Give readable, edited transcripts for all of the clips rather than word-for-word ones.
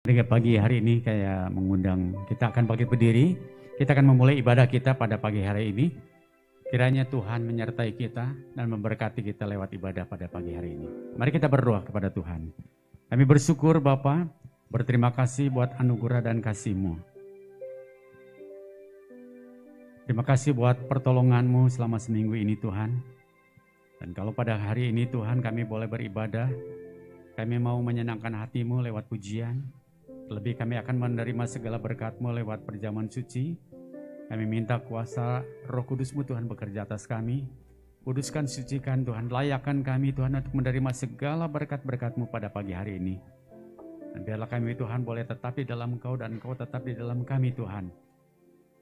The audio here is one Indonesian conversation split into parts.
Pada pagi hari ini kayak mengundang kita akan bagi berdiri, kita akan memulai ibadah kita pada pagi hari ini. Kiranya Tuhan menyertai kita dan memberkati kita lewat ibadah pada pagi hari ini. Mari kita berdoa kepada Tuhan. Kami bersyukur Bapa, berterima kasih buat anugerah dan kasih-Mu. Terima kasih buat pertolongan-Mu selama seminggu ini Tuhan. Dan kalau pada hari ini Tuhan kami boleh beribadah, kami mau menyenangkan hati-Mu lewat pujian. Lebih kami akan menerima segala berkat-Mu lewat perjamuan suci. Kami minta kuasa Roh Kudus-Mu Tuhan bekerja atas kami. Kuduskan, sucikan Tuhan, layakkan kami Tuhan untuk menerima segala berkat-berkat-Mu pada pagi hari ini. Dan biarlah kami Tuhan boleh tetap di dalam Engkau dan Engkau tetap di dalam kami Tuhan.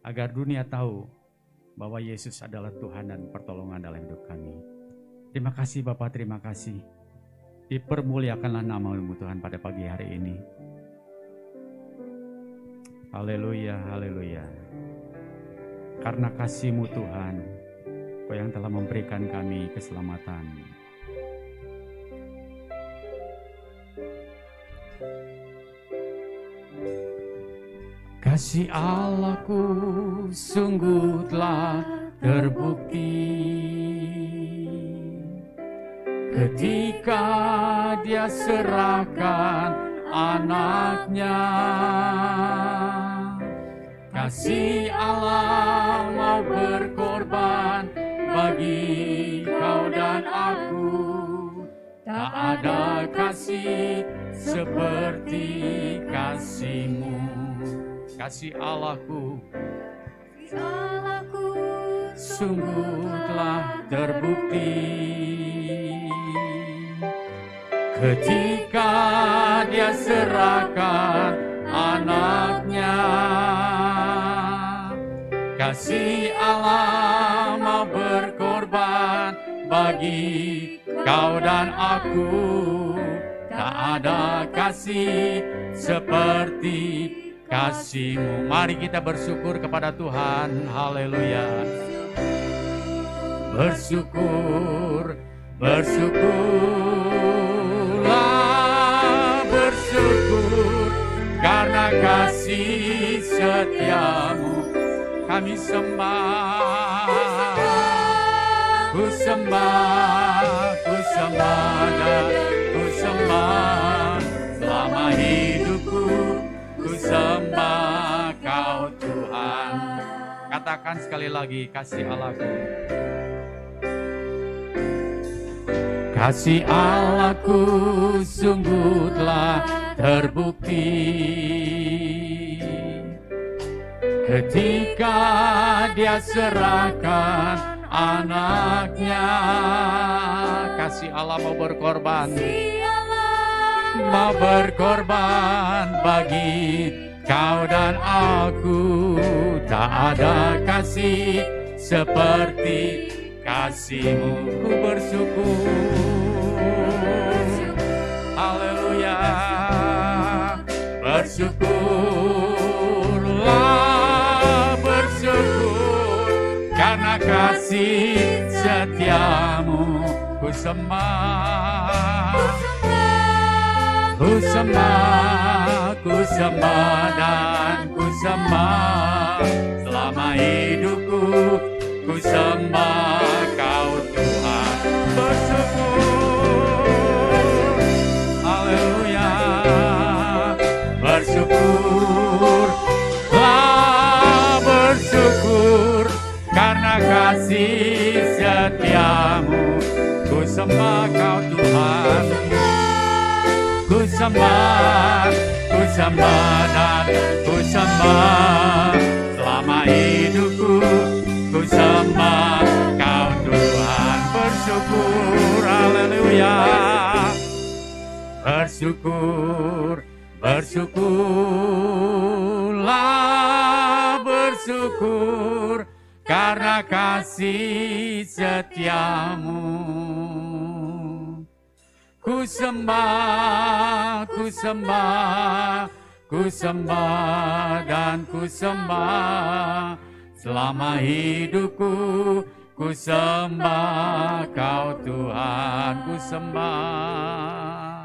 Agar dunia tahu bahwa Yesus adalah Tuhan dan pertolongan dalam hidup kami. Terima kasih Bapa, terima kasih. Dipermuliakanlah nama-Mu Tuhan pada pagi hari ini. Haleluya, haleluya. Karena kasih-Mu Tuhan, Kau yang telah memberikan kami keselamatan. Kasih Allahku sungguh telah terbukti ketika Dia serahkan anaknya. Kasih Allah mau berkorban bagi kau dan aku. Tak ada kasih seperti kasih-Mu. Kasih Allahku sungguh telah terbukti ketika Dia serahkan anaknya. Kasih Allah mau berkorban bagi kau dan aku. Tak ada kasih seperti kasih-Mu. Mari kita bersyukur kepada Tuhan. Haleluya. Bersyukur, bersyukurlah, bersyukur karena kasih setia-Mu. Kami sembah, ku sembah, ku sembah dan ku sembah. Selama hidupku ku sembah Kau Tuhan. Katakan sekali lagi, kasih Allahku. Kasih Allahku sungguh telah terbukti ketika Dia serahkan anaknya. Kasih Allah mau berkorban, mau berkorban bagi kau dan aku. Tak ada kasih seperti kasih-Mu. Ku bersyukur, haleluya, bersyukurlah, bersyukur karena kasih setia-Mu. Ku sembah, ku sembah, ku sembah dan ku sembah. Selama hidupku ku sembah Kau Tuhan. Bersyukur, haleluya, bersyukurlah, bersyukur karena kasih setia-Mu. Ku sembah Kau Tuhan. Ku sembah dan ku sembah. Selama hidupku ku sembah Kau Tuhan. Bersyukur, haleluya. Bersyukur, bersyukurlah, bersyukur karena kasih setia-Mu. Ku sembah, ku sembah, ku sembah dan ku sembah. Selama hidupku ku sembah Kau Tuhan. Ku sembah,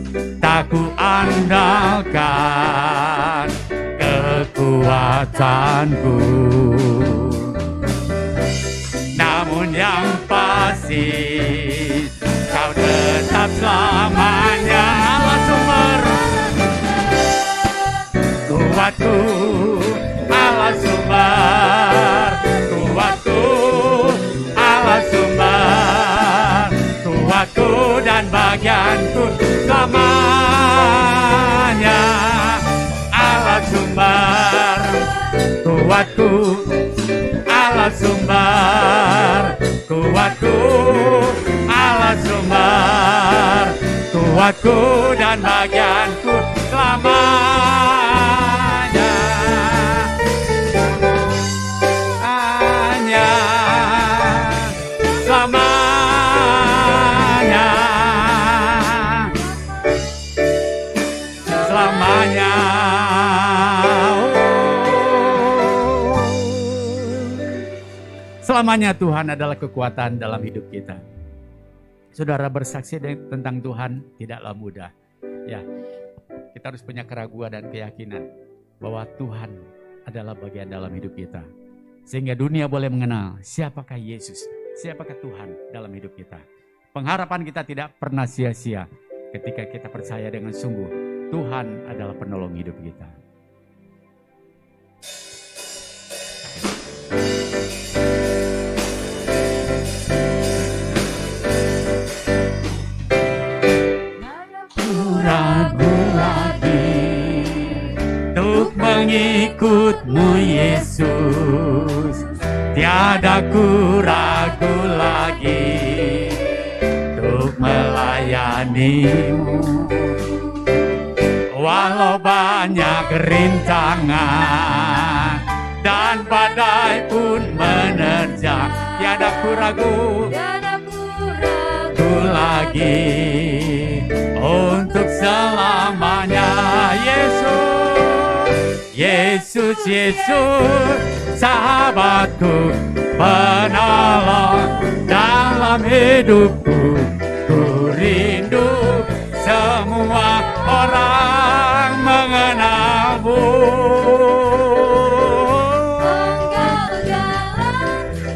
ku andalkan kekuatanku. Namun yang pasti Kau tetap selamanya Allah sumber kuatku, Allah sumber kuatku, Allah sumber kuatku dan bagianku selamanya. Allah sumber kuatku, Allah sumber kuatku, Allah sumber kuatku dan bagianku selamanya. Hanya selamanya, selamanya. Selamanya Tuhan adalah kekuatan dalam hidup kita. Saudara, bersaksi tentang Tuhan tidaklah mudah. Ya, kita harus punya keraguan dan keyakinan bahwa Tuhan adalah bagian dalam hidup kita. Sehingga dunia boleh mengenal siapakah Yesus, siapakah Tuhan dalam hidup kita. Pengharapan kita tidak pernah sia-sia ketika kita percaya dengan sungguh Tuhan adalah penolong hidup kita. Ragu lagi untuk mengikut-Mu Yesus, tiada ku ragu lagi untuk melayani-Mu. Walau banyak rintangan dan badai pun menerjang, tiada ku ragu lagi untuk selamanya. Yesus, Yesus, sahabatku, penolong dalam hidupku. Ku rindu semua orang mengenal-Mu.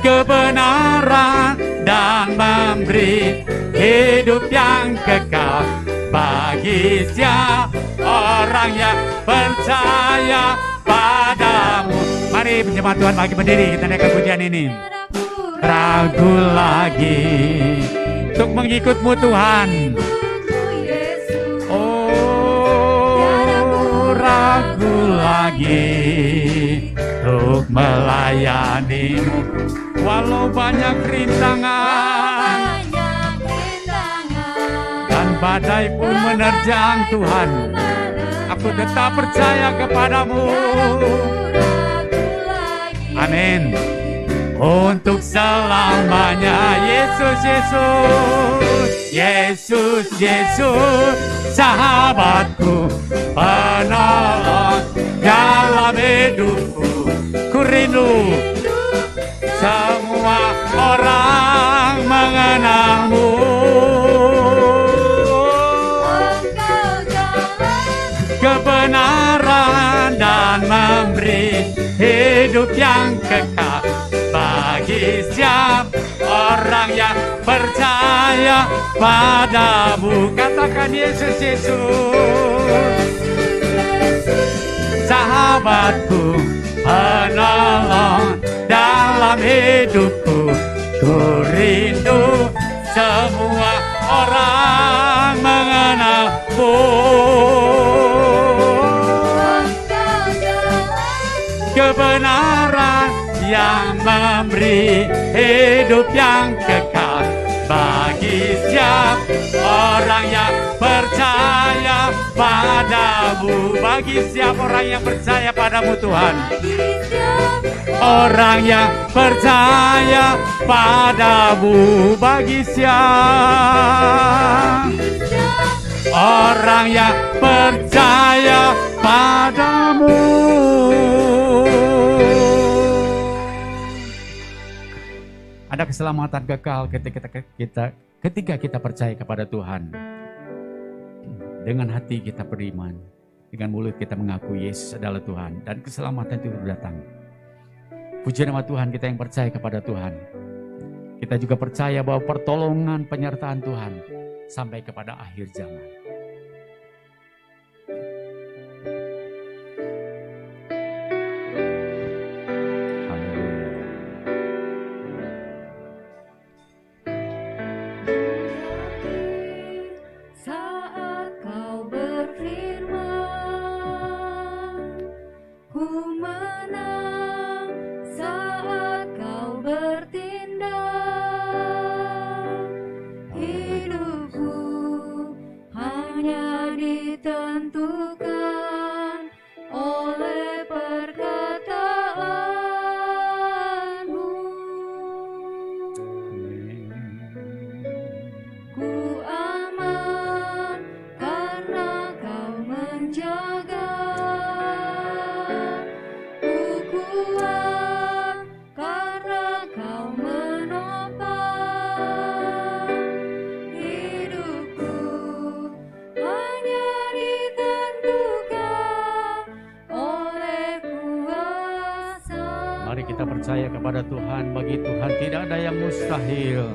Kebenaran dan memberi hidup yang kekal bagi siapa orang yang percaya padamu. Mari jemaat Tuhan bagi berdiri, kita naikkan pujian ini. Ragu lagi untuk mengikut-Mu Tuhan. Oh, ragu lagi untuk melayani-Mu. Walau banyak rintangan dan badai pun menerjang Tuhan, aku tetap percaya kepadamu. Amin. Untuk selamanya. Yesus, Yesus, Yesus, Yesus, sahabatku, penolong dalam hidupku. Ku rindu semua orang mengenal-Mu. Kebenaran dan memberi hidup yang kekal bagi setiap orang yang percaya padamu. Katakan Yesus, Yesus, sahabatku, penolong dalam hidupku. Ku rindu semua orang mengenal-Mu. Kebenaran yang memberi hidup yang kekal bagi setiap orang yang percaya padamu. Bagi setiap orang yang percaya padamu Tuhan. Orang yang percaya padamu. Bagi siapa orang yang percaya padamu. Ada keselamatan kekal ketika kita percaya kepada Tuhan. Dengan hati kita beriman, dengan mulut kita mengaku Yesus adalah Tuhan, dan keselamatan itu datang. Puji nama Tuhan, kita yang percaya kepada Tuhan. Kita juga percaya bahwa pertolongan penyertaan Tuhan sampai kepada akhir zaman. Percaya kepada Tuhan, bagi Tuhan tidak ada yang mustahil.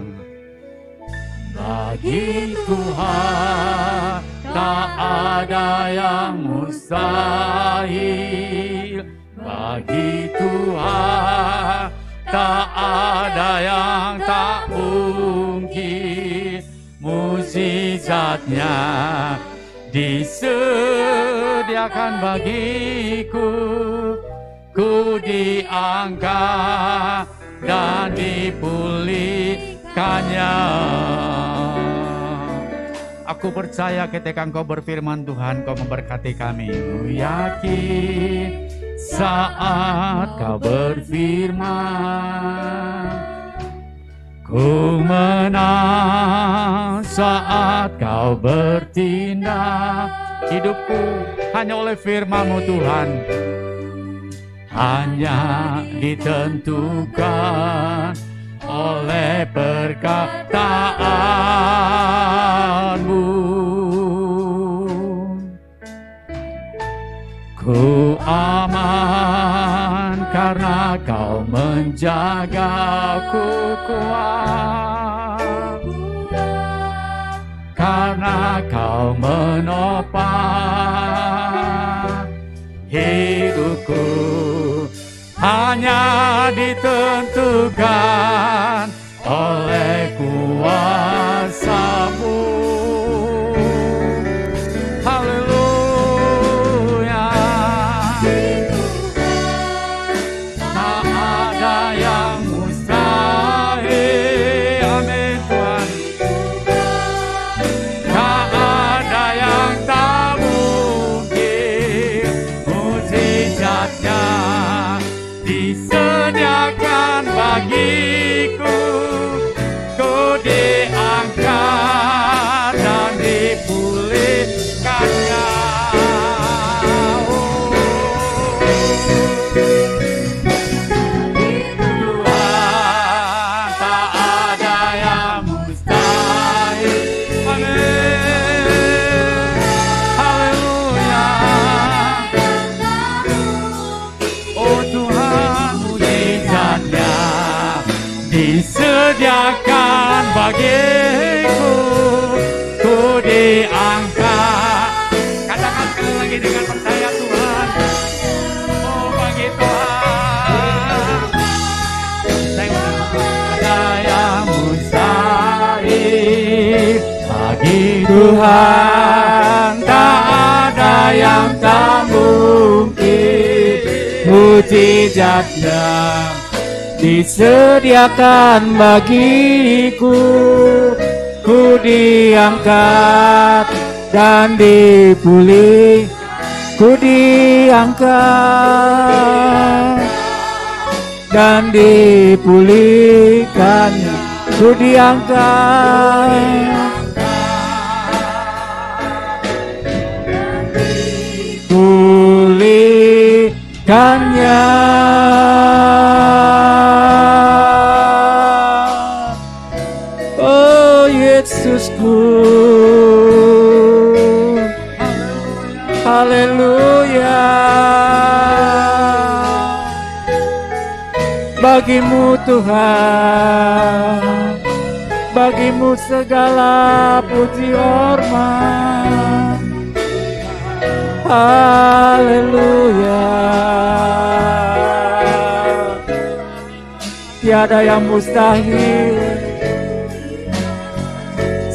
Bagi Tuhan tak ada yang mustahil. Bagi Tuhan tak ada yang tak mungkin. Mukjizatnya disediakan bagiku. Ku diangkat dan dipulihkannya. Aku percaya ketika Engkau berfirman Tuhan, Kau memberkati kami. Ku yakin saat Kau berfirman, ku menang saat Kau bertindak. Hidupku hanya oleh firman-Mu Tuhan, hanya ditentukan oleh perkataan-Mu. Ku aman karena Kau menjagaku, kuat karena Kau menopang hidupku. Hanya ditentukan oleh kuasa-Mu. Haleluya. Tak ada yang mustahil. Amin Tuhan. Tak ada yang tak mungkin. Mukjizatnya disediakan bagiku. Ku diangkat dan dipulihkannya. Tuhan tak ada yang mustahil. Amin. Haleluya. Oh Tuhan, mukjizatnya disediakan bagiku. Ku diangkat. Katakan sekali lagi dengan percaya Tuhan. Oh bagi Tuhan ada yang mustahil. Bagi Tuhan tak ada yang tak mungkin. Mukjizatnya disediakan bagiku. Ku diangkat dan dipulih. Ku diangkat dan dipulihkan. Ku diangkat, pulihkannya. Oh Yesusku, Haleluya. Bagimu Tuhan, bagimu segala puji hormat. Haleluya. Tiada yang mustahil,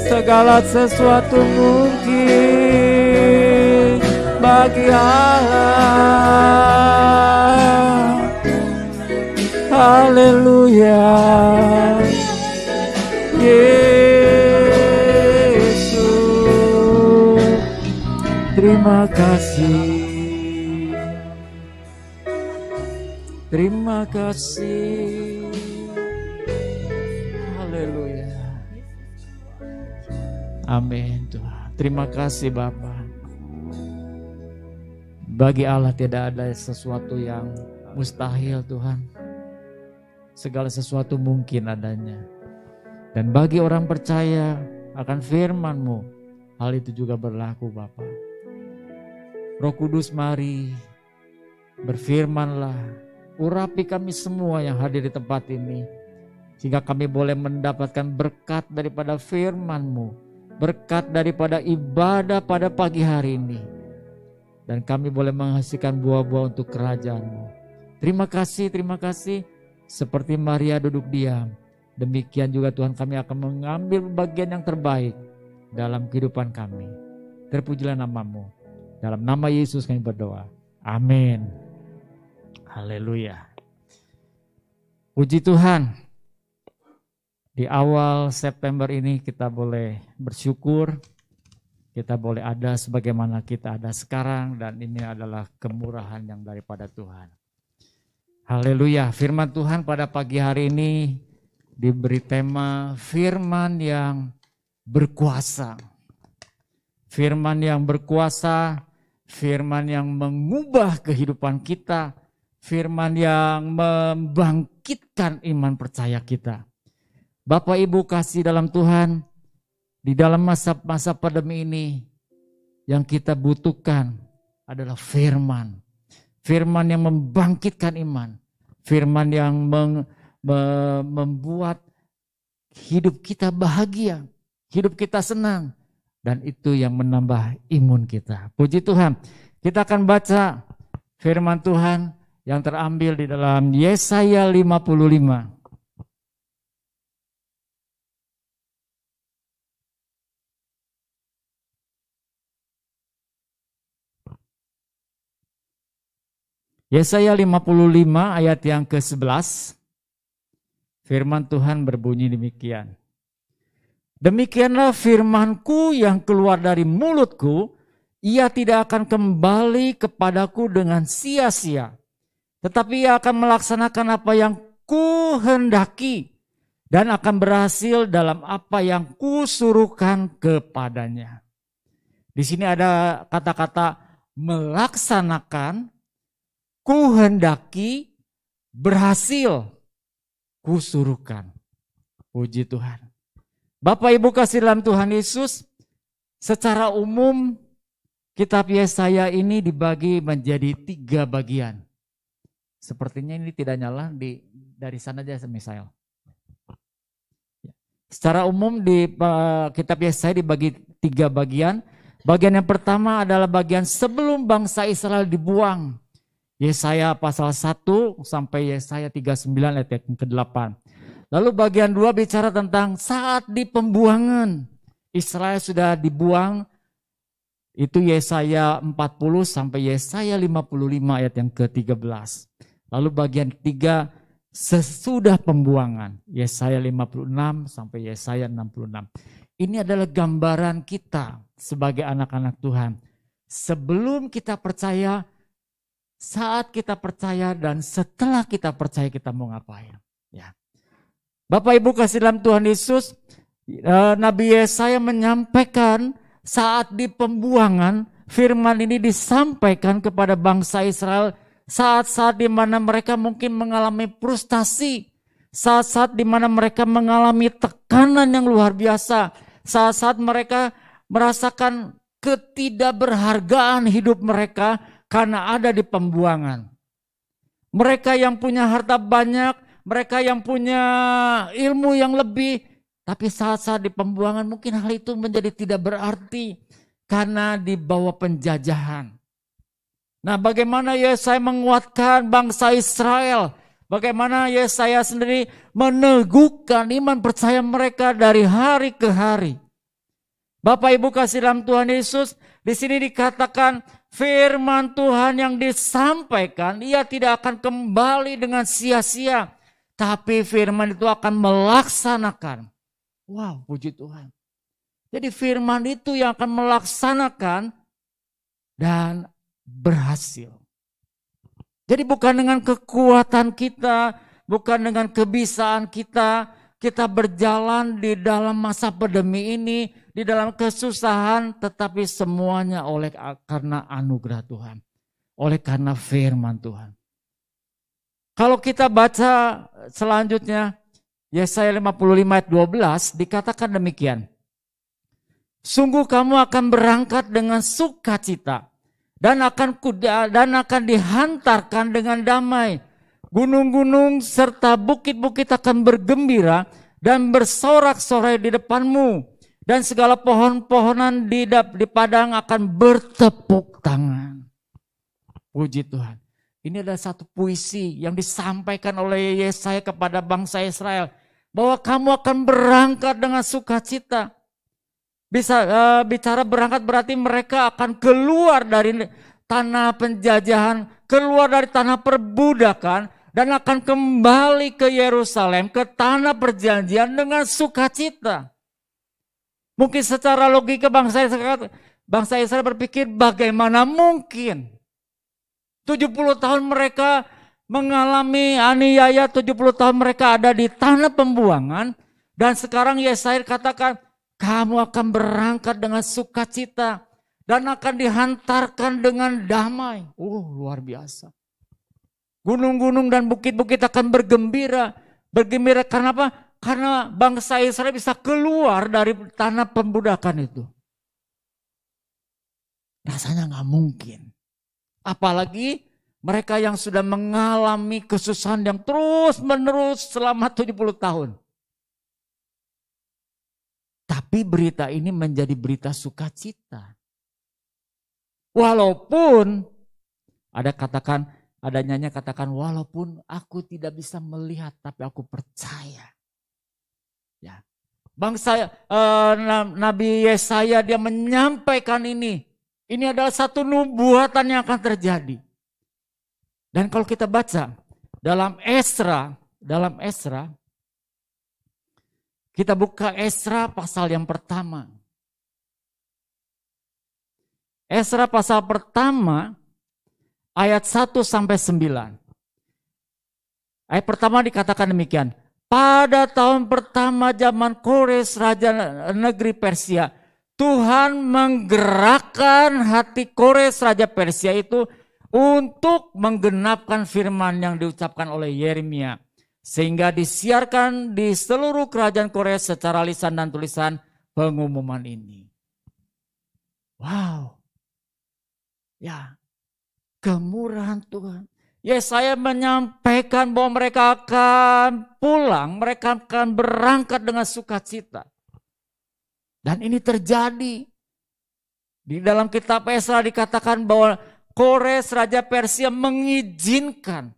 segala sesuatu mungkin bagi Allah. Haleluya. Yesus, terima kasih. Terima kasih. Haleluya. Amin Tuhan. Terima kasih Bapa. Bagi Allah tidak ada sesuatu yang mustahil Tuhan. Segala sesuatu mungkin adanya. Dan bagi orang percaya akan firman-Mu, hal itu juga berlaku Bapa. Roh Kudus mari, berfirmanlah. Urapi kami semua yang hadir di tempat ini. Sehingga kami boleh mendapatkan berkat daripada firman-Mu. Berkat daripada ibadah pada pagi hari ini. Dan kami boleh menghasilkan buah-buah untuk kerajaan-Mu. Terima kasih, terima kasih. Seperti Maria duduk diam. Demikian juga Tuhan kami akan mengambil bagian yang terbaik dalam kehidupan kami. Terpujilah nama-Mu. Dalam nama Yesus kami berdoa. Amin. Haleluya. Puji Tuhan. Di awal September ini kita boleh bersyukur. Kita boleh ada sebagaimana kita ada sekarang. Dan ini adalah kemurahan yang daripada Tuhan. Haleluya. Firman Tuhan pada pagi hari ini diberi tema firman yang berkuasa. Firman yang berkuasa. Firman yang mengubah kehidupan kita. Firman yang membangkitkan iman percaya kita. Bapak Ibu kasih dalam Tuhan, di dalam masa-masa pandemi ini, yang kita butuhkan adalah firman. Firman yang membangkitkan iman. Firman yang membuat hidup kita bahagia, hidup kita senang. Dan itu yang menambah imun kita. Puji Tuhan, kita akan baca firman Tuhan yang terambil di dalam Yesaya 55. Yesaya 55 ayat yang ke-11. Firman Tuhan berbunyi demikian. Demikianlah firmanku yang keluar dari mulutku, ia tidak akan kembali kepadaku dengan sia-sia. Tetapi ia akan melaksanakan apa yang kuhendaki dan akan berhasil dalam apa yang kusuruhkan kepadanya. Di sini ada kata-kata melaksanakan, kuhendaki, berhasil, kusuruhkan. Puji Tuhan. Bapak Ibu kasih dalam Tuhan Yesus, secara umum kitab Yesaya ini dibagi menjadi 3 bagian. Sepertinya ini tidak nyala dari sana aja misal. Secara umum di kitab Yesaya dibagi 3 bagian. Bagian yang pertama adalah bagian sebelum bangsa Israel dibuang. Yesaya pasal 1 sampai Yesaya 39 ayat yang ke-8. Lalu bagian 2 bicara tentang saat di pembuangan. Israel sudah dibuang. Itu Yesaya 40 sampai Yesaya 55 ayat yang ke-13. Lalu bagian 3 sesudah pembuangan. Yesaya 56 sampai Yesaya 66. Ini adalah gambaran kita sebagai anak-anak Tuhan. Sebelum kita percaya, saat kita percaya, dan setelah kita percaya kita mau ngapain. Ya. Bapak Ibu kasih dalam Tuhan Yesus, Nabi Yesaya menyampaikan saat di pembuangan, firman ini disampaikan kepada bangsa Israel saat-saat di mana mereka mungkin mengalami frustasi, saat-saat di mana mereka mengalami tekanan yang luar biasa, saat-saat mereka merasakan ketidakberhargaan hidup mereka karena ada di pembuangan. Mereka yang punya harta banyak, mereka yang punya ilmu yang lebih, tapi saat-saat di pembuangan mungkin hal itu menjadi tidak berarti karena di bawah penjajahan. Nah, bagaimana Yesaya menguatkan bangsa Israel? Bagaimana Yesaya sendiri meneguhkan iman percaya mereka dari hari ke hari? Bapak Ibu kasih dalam Tuhan Yesus, di sini dikatakan firman Tuhan yang disampaikan, ia tidak akan kembali dengan sia-sia. Tapi firman itu akan melaksanakan. Wow, puji Tuhan. Jadi firman itu yang akan melaksanakan dan berhasil. Jadi bukan dengan kekuatan kita, bukan dengan kebisaan kita, kita berjalan di dalam masa pandemi ini, di dalam kesusahan, tetapi semuanya oleh karena anugerah Tuhan. Oleh karena firman Tuhan. Kalau kita baca selanjutnya, Yesaya 55 ayat 12 dikatakan demikian. Sungguh kamu akan berangkat dengan sukacita dan akan dihantarkan dengan damai. Gunung-gunung serta bukit-bukit akan bergembira dan bersorak-sorai di depanmu. Dan segala pohon-pohonan di padang akan bertepuk tangan. Puji Tuhan. Ini adalah satu puisi yang disampaikan oleh Yesaya kepada bangsa Israel. Bahwa kamu akan berangkat dengan sukacita. Bicara berangkat berarti mereka akan keluar dari tanah penjajahan, keluar dari tanah perbudakan, dan akan kembali ke Yerusalem, ke tanah perjanjian dengan sukacita. Mungkin secara logika bangsa Israel berpikir bagaimana mungkin 70 tahun mereka mengalami aniaya, 70 tahun mereka ada di tanah pembuangan, dan sekarang Yesaya katakan kamu akan berangkat dengan sukacita dan akan dihantarkan dengan damai. Luar biasa. Gunung-gunung dan bukit-bukit akan bergembira. Bergembira karena apa? Karena bangsa Israel bisa keluar dari tanah pembudakan itu. Rasanya nggak mungkin. Apalagi mereka yang sudah mengalami kesusahan yang terus menerus selama 70 tahun. Tapi berita ini menjadi berita sukacita. Walaupun ada nyanyi katakan walaupun aku tidak bisa melihat tapi aku percaya. Ya. Bangsa Nabi Yesaya dia menyampaikan ini. Ini adalah satu nubuatan yang akan terjadi. Dan kalau kita baca dalam Esra, kita buka Esra pasal yang pertama. Esra pasal pertama ayat 1 sampai 9. Ayat pertama dikatakan demikian. Pada tahun pertama zaman Kores raja negeri Persia, Tuhan menggerakkan hati Kores raja Persia itu untuk menggenapkan firman yang diucapkan oleh Yeremia. Sehingga disiarkan di seluruh kerajaan Kores secara lisan dan tulisan pengumuman ini. Wow. Ya, kemurahan Tuhan. Yesaya menyampaikan bahwa mereka akan pulang, mereka akan berangkat dengan sukacita. Dan ini terjadi. Di dalam kitab Esra dikatakan bahwa Kores raja Persia mengizinkan,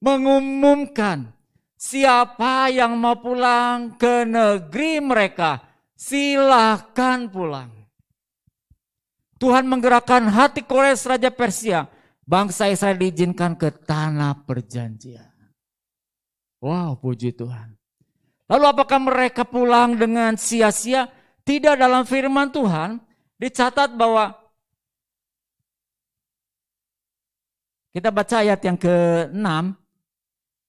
mengumumkan siapa yang mau pulang ke negeri mereka, silahkan pulang. Tuhan menggerakkan hati Kores raja Persia. Bangsa Israel diizinkan ke tanah perjanjian. Wow, puji Tuhan. Lalu apakah mereka pulang dengan sia-sia? Tidak, dalam firman Tuhan dicatat bahwa kita baca ayat yang ke-6.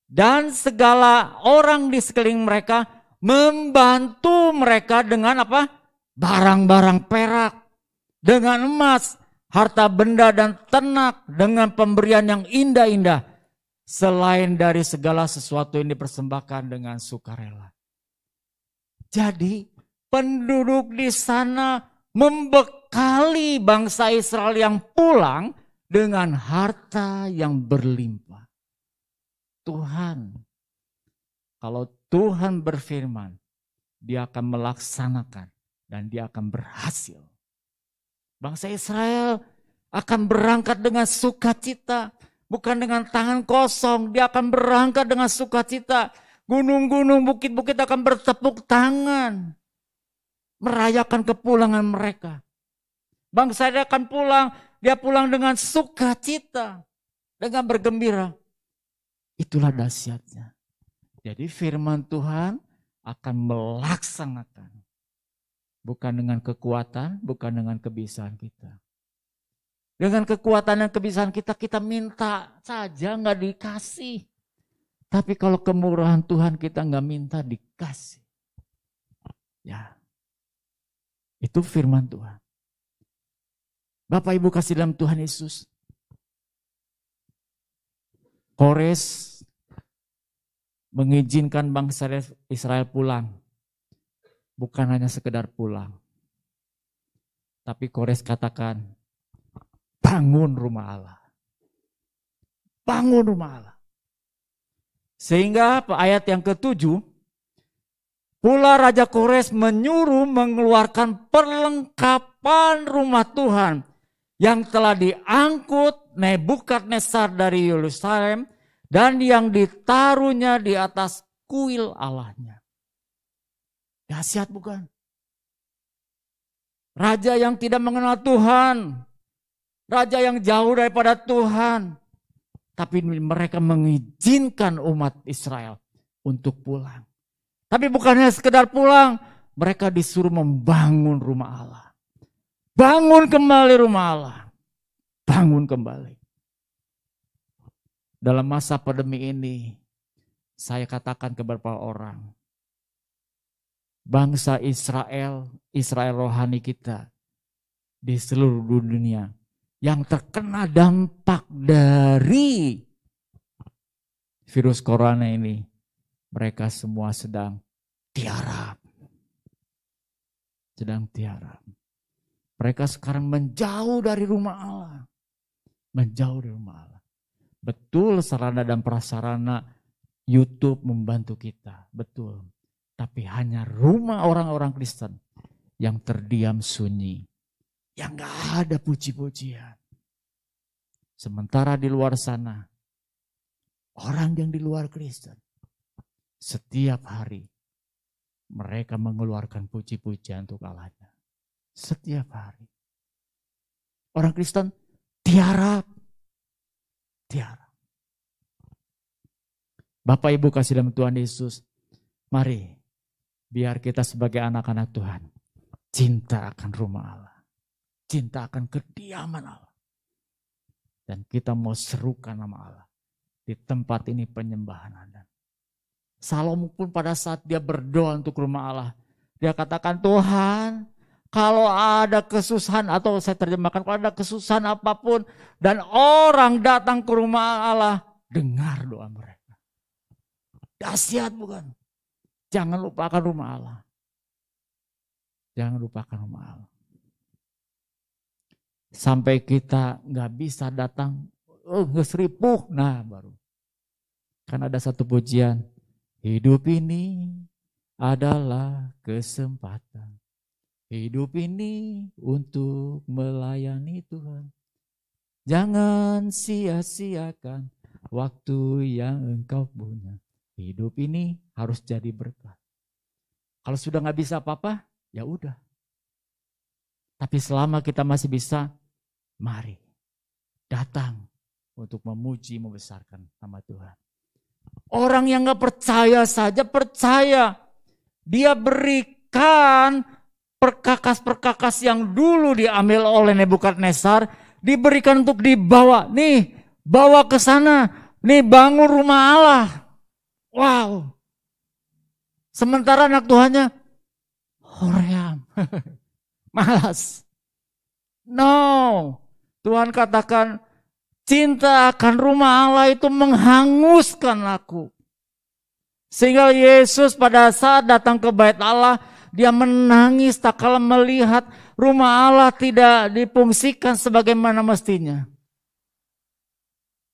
Dan segala orang di sekeliling mereka membantu mereka dengan apa? Barang-barang perak, dengan emas, harta benda dan ternak, dengan pemberian yang indah-indah. Selain dari segala sesuatu yang dipersembahkan dengan sukarela. Jadi penduduk di sana membekali bangsa Israel yang pulang dengan harta yang berlimpah. Tuhan, kalau Tuhan berfirman, Dia akan melaksanakan dan Dia akan berhasil. Bangsa Israel akan berangkat dengan sukacita, bukan dengan tangan kosong. Dia akan berangkat dengan sukacita. Gunung-gunung, bukit-bukit akan bertepuk tangan, merayakan kepulangan mereka. Bangsa Israel akan pulang, dia pulang dengan sukacita, dengan bergembira. Itulah dahsyatnya. Jadi firman Tuhan akan melaksanakan. Bukan dengan kekuatan, bukan dengan kebiasaan kita. Dengan kekuatan dan kebiasaan kita, kita minta saja nggak dikasih. Tapi kalau kemurahan Tuhan kita nggak minta dikasih. Ya, itu firman Tuhan. Bapak Ibu kasih dalam Tuhan Yesus. Kores mengizinkan bangsa Israel pulang. Bukan hanya sekedar pulang. Tapi Kores katakan, bangun rumah Allah. Bangun rumah Allah. Sehingga ayat yang ke-7, pula Raja Kores menyuruh mengeluarkan perlengkapan rumah Tuhan yang telah diangkut Nebukadnezar dari Yerusalem dan yang ditaruhnya di atas kuil Allahnya. Dahsyat bukan? Raja yang tidak mengenal Tuhan. Raja yang jauh daripada Tuhan. Tapi mereka mengizinkan umat Israel untuk pulang. Tapi bukannya sekedar pulang. Mereka disuruh membangun rumah Allah. Bangun kembali rumah Allah. Bangun kembali. Dalam masa pandemi ini, saya katakan kepada para orang, bangsa Israel, Israel rohani kita di seluruh dunia yang terkena dampak dari virus corona ini, mereka semua sedang tiarap. Sedang tiarap. Mereka sekarang menjauh dari rumah Allah. Menjauh dari rumah Allah. Betul sarana dan prasarana YouTube membantu kita. Betul. Tapi hanya rumah orang-orang Kristen yang terdiam sunyi. Yang gak ada puji-pujian. Sementara di luar sana, orang yang di luar Kristen, setiap hari mereka mengeluarkan puji-pujian untuk Allahnya. Setiap hari. Orang Kristen tiarap. Tiarap. Bapak Ibu kasih dalam Tuhan Yesus, mari biar kita sebagai anak-anak Tuhan cinta akan rumah Allah. Cinta akan kediaman Allah. Dan kita mau serukan nama Allah. Di tempat ini penyembahan Anda. Salomo pun pada saat dia berdoa untuk rumah Allah. Dia katakan, Tuhan, kalau ada kesusahan, atau saya terjemahkan, kalau ada kesusahan apapun, dan orang datang ke rumah Allah, dengar doa mereka. Dahsyat bukan? Jangan lupakan rumah Allah. Jangan lupakan rumah Allah. Sampai kita nggak bisa datang, ngeseripuh, nah baru. Kan ada satu pujian, hidup ini adalah kesempatan. Hidup ini untuk melayani Tuhan. Jangan sia-siakan waktu yang engkau punya. Hidup ini harus jadi berkat. Kalau sudah nggak bisa apa-apa, ya udah. Tapi selama kita masih bisa, mari datang untuk memuji, membesarkan nama Tuhan. Orang yang gak percaya saja percaya. Dia berikan perkakas-perkakas yang dulu diambil oleh Nebukadnezar, diberikan untuk dibawa. Nih, bawa ke sana. Nih, bangun rumah Allah. Wow. Sementara anak Tuhannya, hoream. Malas. No. Tuhan katakan, cinta akan rumah Allah itu menghanguskan aku. Sehingga Yesus pada saat datang ke bait Allah, dia menangis tak kala melihat Rumah Allah tidak difungsikan sebagaimana mestinya.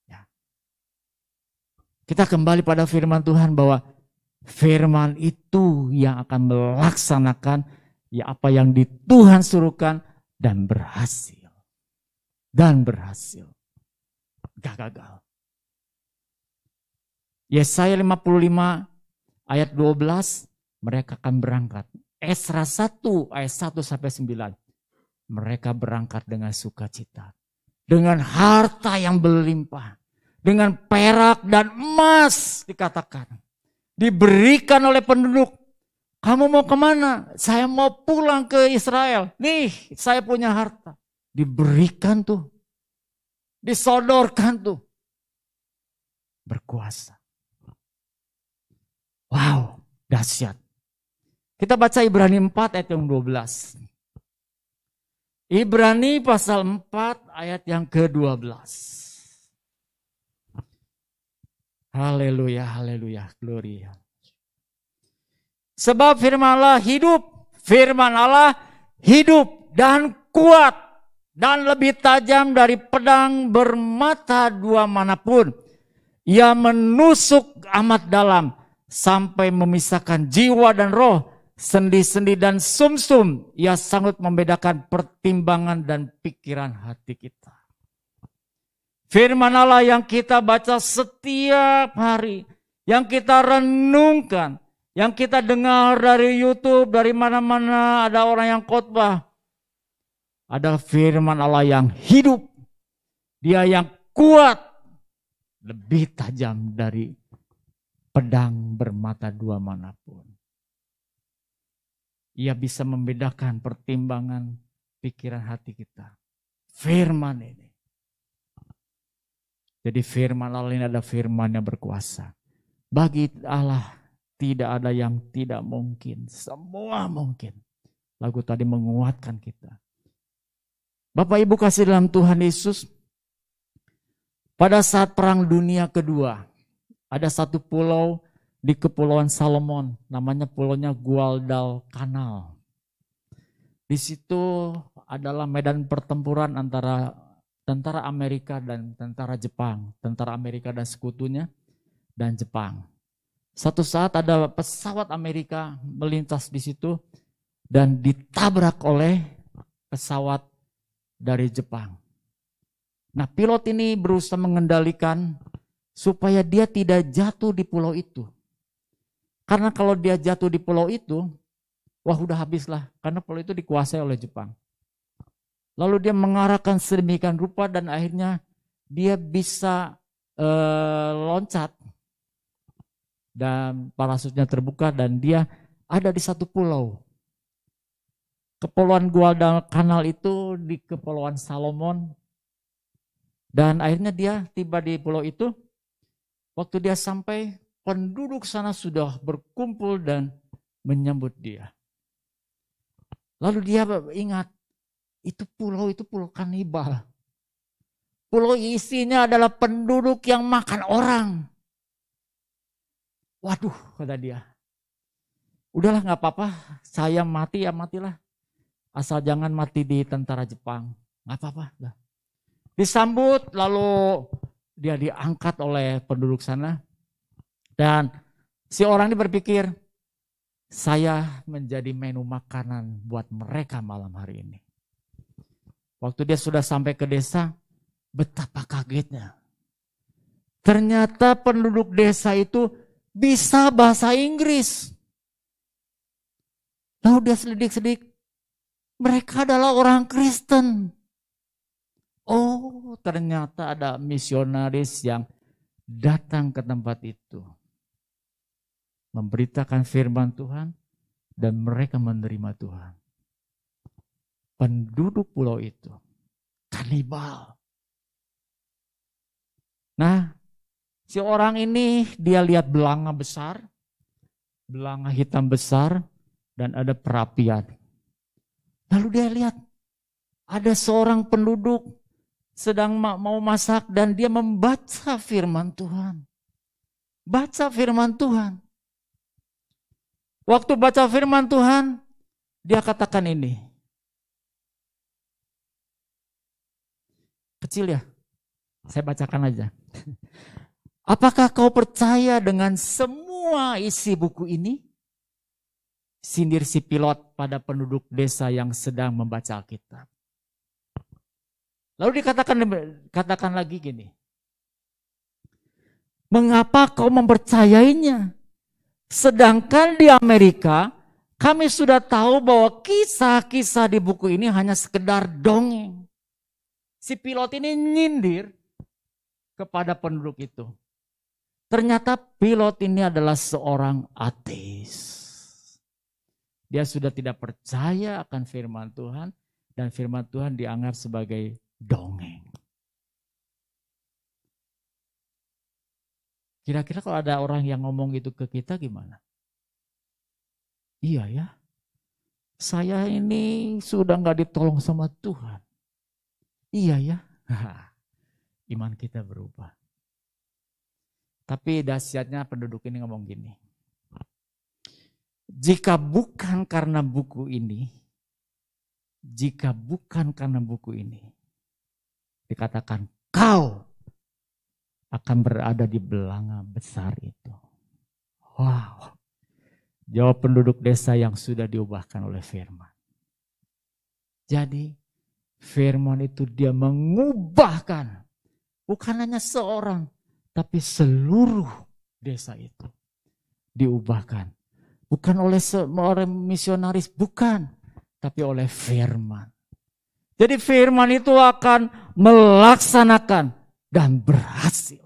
Ya. Kita kembali pada firman Tuhan bahwa firman itu yang akan melaksanakan ya apa yang di Tuhan suruhkan dan berhasil. Dan berhasil. Gak gagal. Yesaya 55 ayat 12, mereka akan berangkat. Esra 1 ayat 1 sampai 9. Mereka berangkat dengan sukacita. Dengan harta yang berlimpah. Dengan perak dan emas dikatakan. Diberikan oleh penduduk. Kamu mau kemana? Saya mau pulang ke Israel. Nih saya punya harta. Diberikan tuh. Disodorkan tuh. Berkuasa. Wow, dahsyat. Kita baca Ibrani 4 ayat yang 12. Ibrani pasal 4 ayat yang ke-12. Haleluya, haleluya, gloria. Sebab firman Allah hidup dan kuat dan lebih tajam dari pedang bermata dua manapun. Ia menusuk amat dalam sampai memisahkan jiwa dan roh, sendi-sendi dan sumsum. Ia sanggup membedakan pertimbangan dan pikiran hati kita. Firman Allah yang kita baca setiap hari, yang kita renungkan, yang kita dengar dari YouTube, dari mana-mana ada orang yang khotbah. Ada firman Allah yang hidup, dia yang kuat, lebih tajam dari pedang bermata dua manapun. Ia bisa membedakan pertimbangan pikiran hati kita. Firman ini. Jadi firman Allah ini ada firman yang berkuasa. Bagi Allah tidak ada yang tidak mungkin. Semua mungkin. Lagu tadi menguatkan kita. Bapak Ibu kasih dalam Tuhan Yesus. Pada saat Perang Dunia Kedua. Ada satu pulau di Kepulauan Salomon, namanya pulaunya Guadalcanal. Di situ adalah medan pertempuran antara tentara Amerika dan tentara Jepang, tentara Amerika dan sekutunya dan Jepang. Satu saat ada pesawat Amerika melintas di situ dan ditabrak oleh pesawat dari Jepang. Nah, pilot ini berusaha mengendalikan supaya dia tidak jatuh di pulau itu. Karena kalau dia jatuh di pulau itu, wah udah habislah. Karena pulau itu dikuasai oleh Jepang. Lalu dia mengarahkan sedemikian rupa dan akhirnya dia bisa loncat. Dan parasutnya terbuka dan dia ada di satu pulau. Kepulauan Guadalcanal itu di Kepulauan Salomon. Dan akhirnya dia tiba di pulau itu. Waktu dia sampai, penduduk sana sudah berkumpul dan menyambut dia. Lalu dia ingat, itu pulau kanibal. Pulau isinya adalah penduduk yang makan orang. Waduh, kata dia. Udahlah gak apa-apa, saya mati ya matilah. Asal jangan mati di tentara Jepang. Gak apa-apa. Disambut, lalu dia diangkat oleh penduduk sana. Dan si orang ini berpikir, saya menjadi menu makanan buat mereka malam hari ini. Waktu dia sudah sampai ke desa, betapa kagetnya. Ternyata penduduk desa itu bisa bahasa Inggris. Lalu dia selidik-selidik, mereka adalah orang Kristen. Oh, ternyata ada misionaris yang datang ke tempat itu. Memberitakan firman Tuhan dan mereka menerima Tuhan. Penduduk pulau itu kanibal. Nah, si orang ini dia lihat belanga besar, belanga hitam besar dan ada perapian. Lalu dia lihat ada seorang penduduk sedang mau masak dan dia membaca firman Tuhan. Baca firman Tuhan. Waktu baca firman Tuhan, dia katakan ini. kecil ya. Saya bacakan aja. Apakah kau percaya dengan semua isi buku ini? Sindir si pilot pada penduduk desa yang sedang membaca Alkitab. Lalu dikatakan lagi gini. Mengapa kau mempercayainya? Sedangkan di Amerika, kami sudah tahu bahwa kisah-kisah di buku ini hanya sekedar dongeng. Si pilot ini nyindir kepada penduduk itu. Ternyata pilot ini adalah seorang ateis. Dia sudah tidak percaya akan firman Tuhan dan firman Tuhan dianggap sebagai dongeng. Kira-kira kalau ada orang yang ngomong gitu ke kita gimana? Iya ya, saya ini sudah gak ditolong sama Tuhan. Iya ya, iman kita berubah. Tapi dahsyatnya penduduk ini ngomong gini. Jika bukan karena buku ini, dikatakan kau akan berada di belanga besar itu. Wow. Jawab penduduk desa yang sudah diubahkan oleh firman. Jadi firman itu dia mengubahkan. Bukan hanya seorang, tapi seluruh desa itu diubahkan. Bukan oleh seorang misionaris, bukan. Tapi oleh firman. Jadi firman itu akan melaksanakan dan berhasil.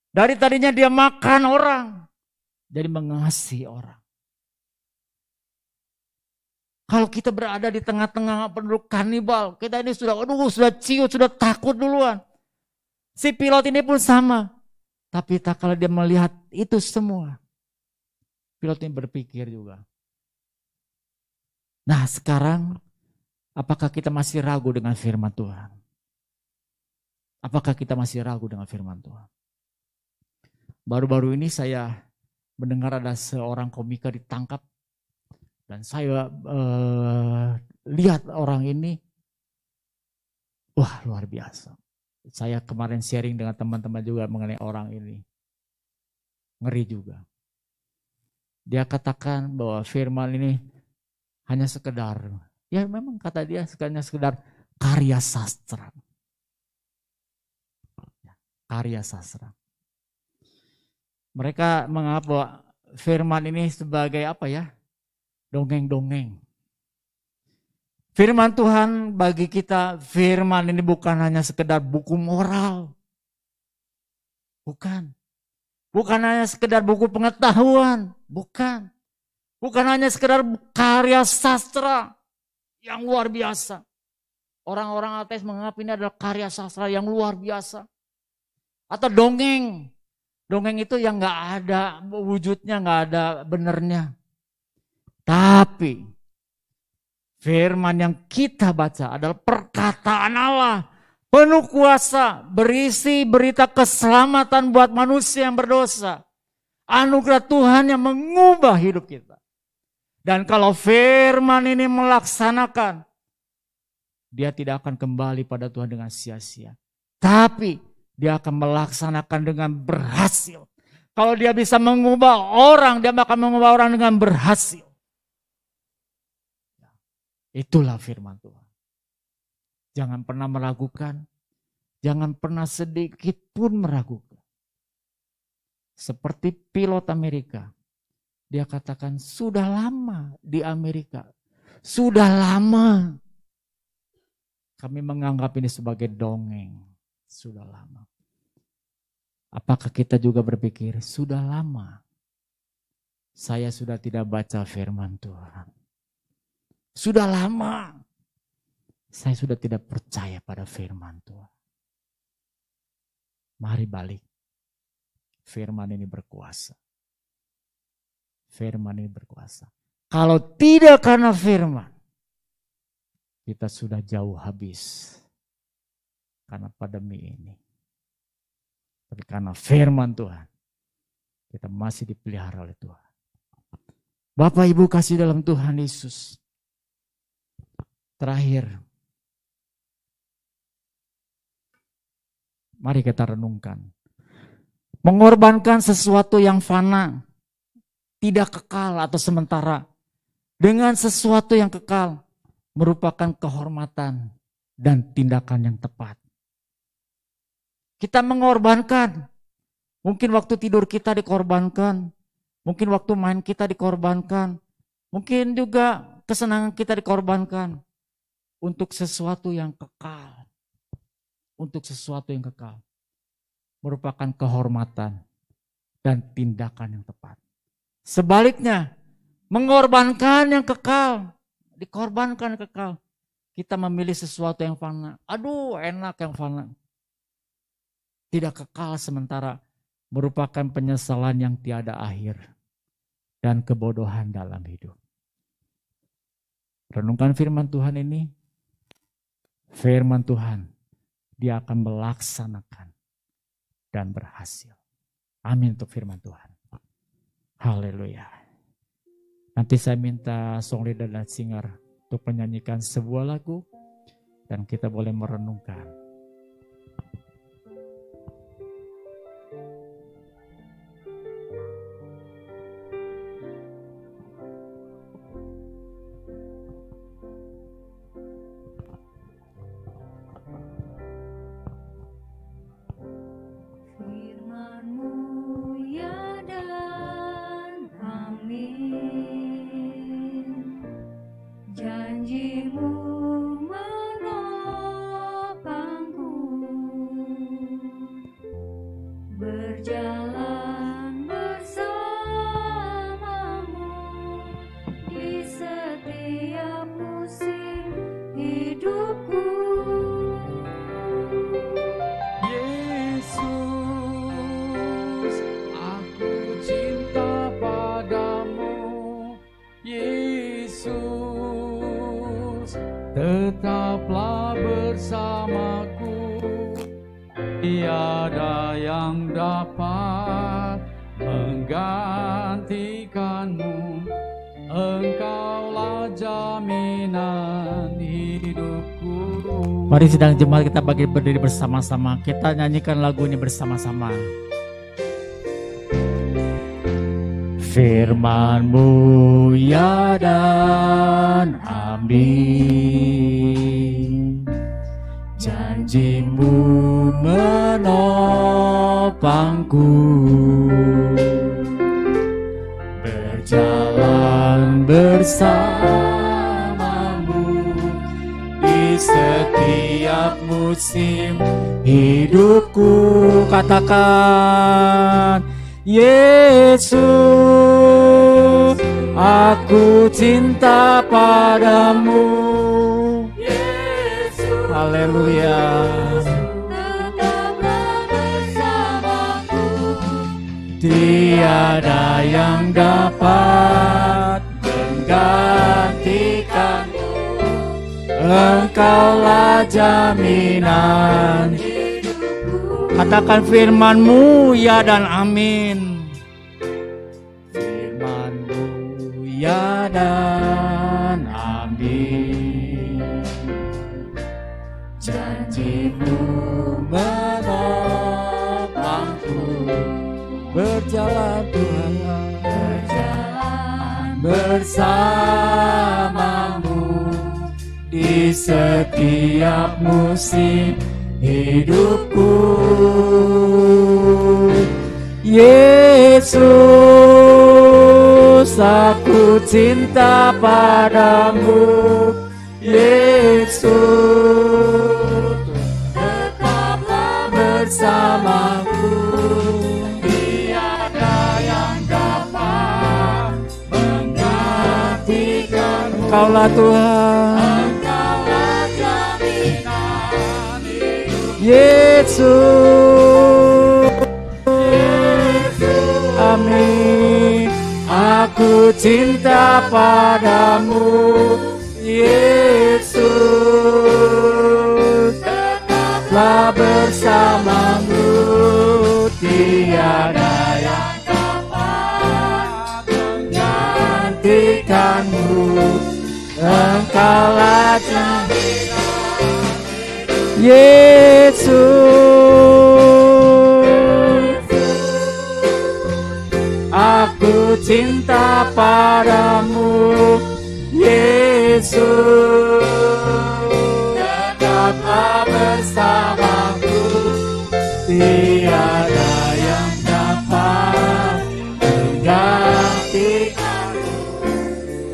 Dari tadinya dia makan orang, jadi mengasihi orang. Kalau kita berada di tengah-tengah penduduk kanibal, kita ini sudah ciut, sudah takut duluan. Si pilot ini pun sama. Tapi tak kala dia melihat itu semua, pilot ini berpikir juga. Nah sekarang, apakah kita masih ragu dengan firman Tuhan? Apakah kita masih ragu dengan firman Tuhan? Baru-baru ini saya mendengar ada seorang komika ditangkap. Dan saya lihat orang ini, wah luar biasa. Saya kemarin sharing dengan teman-teman juga mengenai orang ini. Ngeri juga. Dia katakan bahwa firman ini hanya sekedar, ya memang kata dia hanya sekedar karya sastra. Karya sastra. Mereka menganggap bahwa firman ini sebagai apa ya? Dongeng-dongeng. Firman Tuhan bagi kita, firman ini bukan hanya sekedar buku moral. Bukan. Bukan hanya sekedar buku pengetahuan. Bukan. Bukan hanya sekedar karya sastra yang luar biasa. Orang-orang ateis menganggap ini adalah karya sastra yang luar biasa. Atau dongeng. Dongeng itu yang gak ada wujudnya, gak ada benernya. Tapi firman yang kita baca adalah perkataan Allah. Penuh kuasa, berisi berita keselamatan buat manusia yang berdosa. Anugerah Tuhan yang mengubah hidup kita. Dan kalau firman ini melaksanakan, dia tidak akan kembali pada Tuhan dengan sia-sia. Tapi dia akan melaksanakan dengan berhasil. Kalau dia bisa mengubah orang, dia akan mengubah orang dengan berhasil. Itulah firman Tuhan. Jangan pernah meragukan. Jangan pernah sedikit pun meragukan. Seperti pilot Amerika. Dia katakan sudah lama di Amerika. Sudah lama. Kami menganggap ini sebagai dongeng. Sudah lama. Apakah kita juga berpikir sudah lama saya sudah tidak baca firman Tuhan. Sudah lama saya sudah tidak percaya pada firman Tuhan. Mari balik. Firman ini berkuasa. Firman ini berkuasa. Kalau tidak karena firman, kita sudah jauh habis karena pandemi ini. Tapi karena firman Tuhan, kita masih dipelihara oleh Tuhan. Bapak Ibu kasih dalam Tuhan Yesus. Terakhir, Mari kita renungkan. Mengorbankan sesuatu yang fana, tidak kekal atau sementara, dengan sesuatu yang kekal, merupakan kehormatan dan tindakan yang tepat. Kita mengorbankan, mungkin waktu tidur kita dikorbankan, mungkin waktu main kita dikorbankan, mungkin juga kesenangan kita dikorbankan untuk sesuatu yang kekal. Untuk sesuatu yang kekal. Merupakan kehormatan dan tindakan yang tepat. Sebaliknya, mengorbankan yang kekal, dikorbankan yang kekal. Kita memilih sesuatu yang fana. Aduh, enak yang fana. Tidak kekal sementara, merupakan penyesalan yang tiada akhir dan kebodohan dalam hidup. Renungkan firman Tuhan ini. Firman Tuhan, Dia akan melaksanakan dan berhasil. Amin untuk firman Tuhan. Haleluya. Nanti saya minta song leader dan singer untuk menyanyikan sebuah lagu dan kita boleh merenungkan. Tetaplah bersamaku, tiada yang dapat menggantikanmu. Engkaulah jaminan hidupku. Mari sidang jemaat kita bagi berdiri bersama-sama. Kita nyanyikan lagu ini bersama-sama. Firman-Mu ya dan amin, janji-Mu menopangku, berjalan bersamamu di setiap musim hidupku. Katakan, Yesus, aku cinta padamu. Yesus, haleluya. Tetaplah bersamaku, tiada yang dapat menggantikanmu. Engkaulah jaminan. Katakan firman-Mu ya dan amin. Firman-Mu ya dan amin, janji-Mu menopangku, berjalan Tuhan, berjalan bersamamu di setiap musim hidupku. Yesus, aku cinta padamu. Yesus, tetaplah bersamaku, tiada yang dapat menggantikanmu. Engkaulah Tuhan, Yesus, amin. Aku cinta padamu, Yesus, tetaplah bersamamu, tiada yang dapat menggantikanmu. Engkaulah jaminan Yesus, padamu, Yesus. Tetaplah bersamaku, tiada yang dapat menggantikanmu.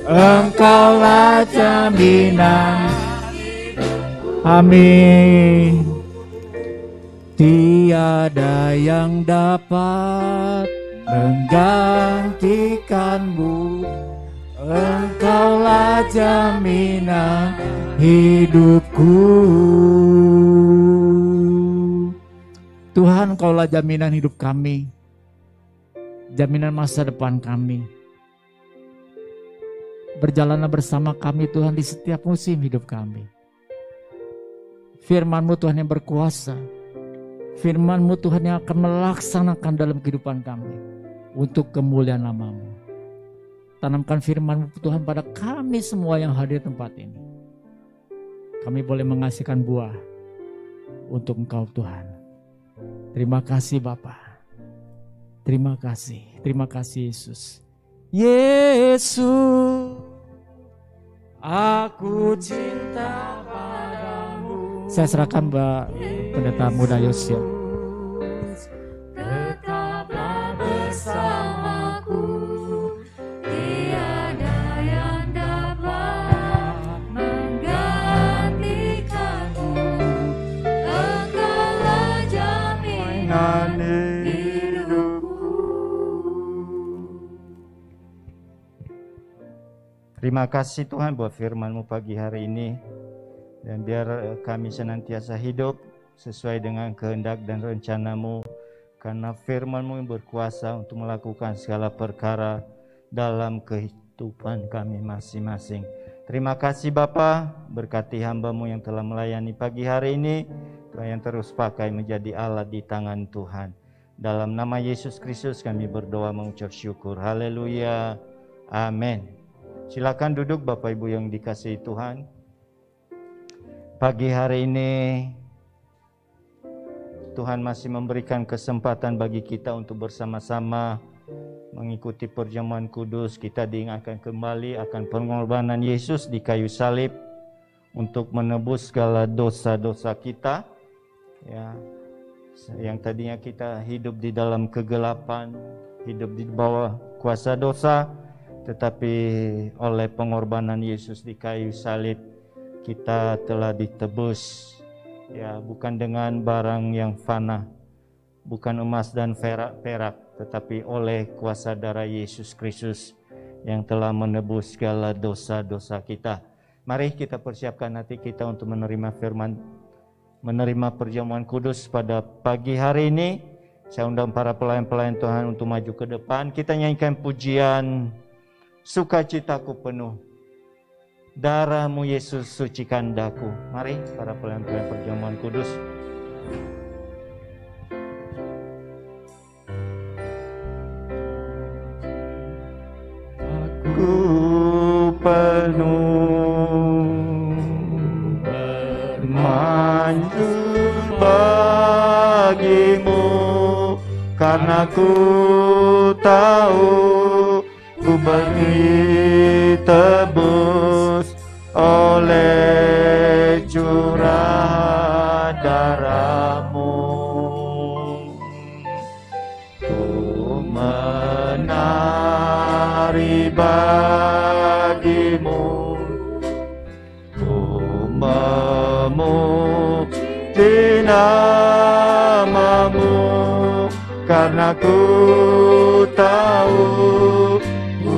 Engkaulah jaminan. Amin. Tiada yang dapat menggantikanmu. Engkaulah jaminan hidupku. Tuhan, Engkaulah jaminan hidup kami, jaminan masa depan kami. Berjalanlah bersama kami Tuhan di setiap musim hidup kami. Firman-Mu Tuhan yang berkuasa, Firman-Mu Tuhan yang akan melaksanakan dalam kehidupan kami untuk kemuliaan nama-Mu. Tanamkan firman-Mu Tuhan pada kami semua yang hadir di tempat ini. Kami boleh menghasilkan buah untuk Engkau Tuhan. Terima kasih Bapa. Terima kasih Yesus. Yesus, aku cinta padamu. Saya serahkan Mbak Pendeta Muda Yosia. Tetaplah bersamaku, tiada yang dapat menggantikanmu. Engkaulah jaminan hidupku. Terima kasih Tuhan buat firman-Mu pagi hari ini. Dan biar kami senantiasa hidup sesuai dengan kehendak dan rencana-Mu. Karena firman-Mu yang berkuasa untuk melakukan segala perkara dalam kehidupan kami masing-masing. Terima kasih Bapa, berkati hamba-Mu yang telah melayani pagi hari ini. Tuhan yang terus pakai menjadi alat di tangan Tuhan. Dalam nama Yesus Kristus kami berdoa mengucap syukur. Haleluya. Amin. Silakan duduk Bapak Ibu yang dikasihi Tuhan. Pagi hari ini Tuhan masih memberikan kesempatan bagi kita untuk bersama-sama mengikuti perjamuan kudus. Kita diingatkan kembali akan pengorbanan Yesus di kayu salib untuk menebus segala dosa-dosa kita. Ya, yang tadinya kita hidup di dalam kegelapan, hidup di bawah kuasa dosa, tetapi oleh pengorbanan Yesus di kayu salib kita telah ditebus, ya, bukan dengan barang yang fana, bukan emas dan perak, tetapi oleh kuasa darah Yesus Kristus yang telah menebus segala dosa-dosa kita. Mari kita persiapkan hati kita untuk menerima firman, menerima perjamuan kudus pada pagi hari ini. Saya undang para pelayan-pelayan Tuhan untuk maju ke depan. Kita nyanyikan pujian Sukacitaku Penuh. Darah-Mu Yesus sucikan daku. Mari para pelayan-pelayan perjamuan kudus. Aku penuh bermanjur bagimu, karena ku tahu ku ditebus oleh curah darah-Mu. Ku menari bagimu, ku memuji nama-Mu, karena ku tahu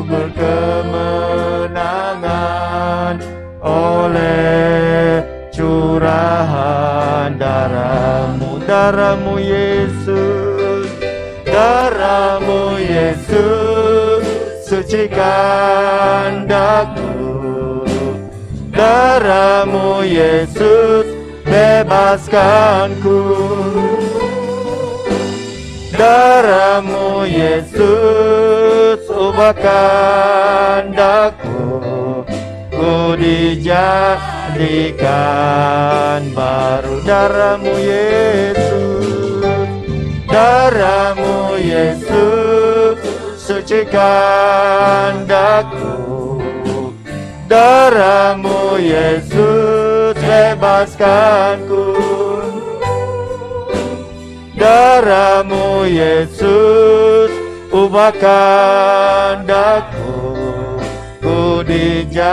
berkemenangan oleh curahan darah-Mu. Darah-Mu Yesus, darah-Mu Yesus sucikan daku. Darah-Mu Yesus bebaskanku. Darah-Mu Yesus ubahkan daku, ku dijadikan baru. Darah-Mu Yesus, darah-Mu Yesus sucikan daku. Darah-Mu Yesus bebaskanku. Darah-Mu Yesus ubahkan daku. Ku dijadikan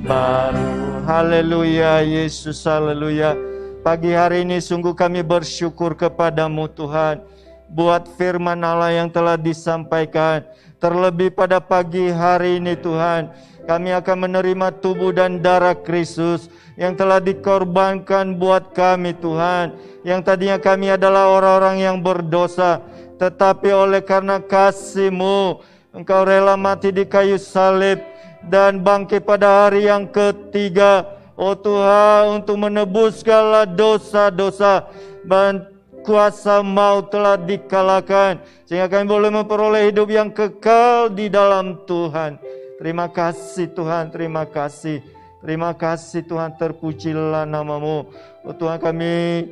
baru. Haleluya Yesus, haleluya. Pagi hari ini sungguh kami bersyukur kepada-Mu Tuhan, buat firman Allah yang telah disampaikan. Terlebih pada pagi hari ini Tuhan, kami akan menerima tubuh dan darah Kristus yang telah dikorbankan buat kami Tuhan. Yang tadinya kami adalah orang-orang yang berdosa, tetapi oleh karena kasih-Mu, Engkau rela mati di kayu salib dan bangkit pada hari yang ketiga. Oh Tuhan, untuk menebus segala dosa-dosa, dan kuasa maut telah dikalahkan, sehingga kami boleh memperoleh hidup yang kekal di dalam Tuhan. Terima kasih Tuhan, terima kasih. Terima kasih Tuhan, terpujilah nama-Mu. Oh Tuhan, kami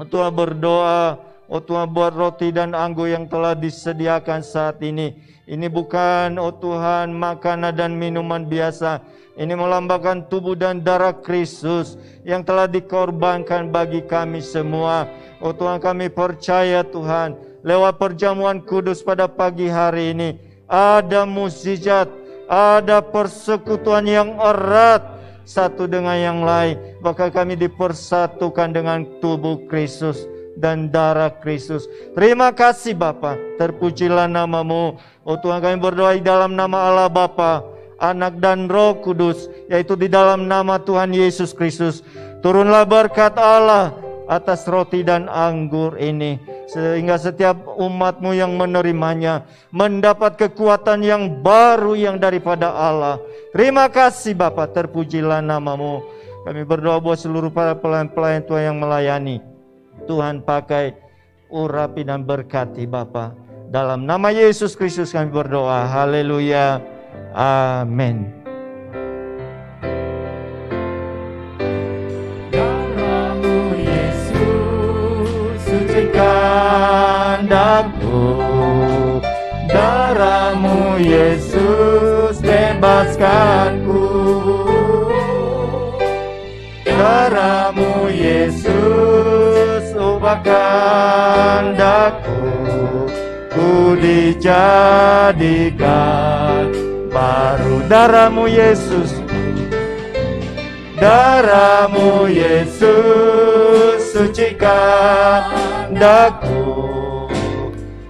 Tuhan berdoa, oh Tuhan, buat roti dan anggur yang telah disediakan saat ini. Ini bukan, oh Tuhan, makanan dan minuman biasa. Ini melambangkan tubuh dan darah Kristus yang telah dikorbankan bagi kami semua. Oh Tuhan, kami percaya Tuhan, lewat perjamuan kudus pada pagi hari ini, ada mukjizat, ada persekutuan yang erat satu dengan yang lain. Bahkan kami dipersatukan dengan tubuh Kristus dan darah Kristus. Terima kasih Bapa, terpujilah nama-Mu. Oh Tuhan, kami berdoa di dalam nama Allah Bapa, Anak dan Roh Kudus, yaitu di dalam nama Tuhan Yesus Kristus. Turunlah berkat Allah atas roti dan anggur ini, sehingga setiap umat-Mu yang menerimanya mendapat kekuatan yang baru yang daripada Allah. Terima kasih Bapa, terpujilah nama-Mu. Kami berdoa buat seluruh para pelayan-pelayan Tuhan yang melayani. Tuhan pakai, urapi dan berkati Bapa. Dalam nama Yesus Kristus kami berdoa. Haleluya. Amin. Darah-Mu Yesus sucikan daku. Darah-Mu Yesus bebaskanku. Darah-Mu Yesus ubahkan daku. Ku dijadikan baru. Darah-Mu Yesus, darah-Mu Yesus sucikan daku.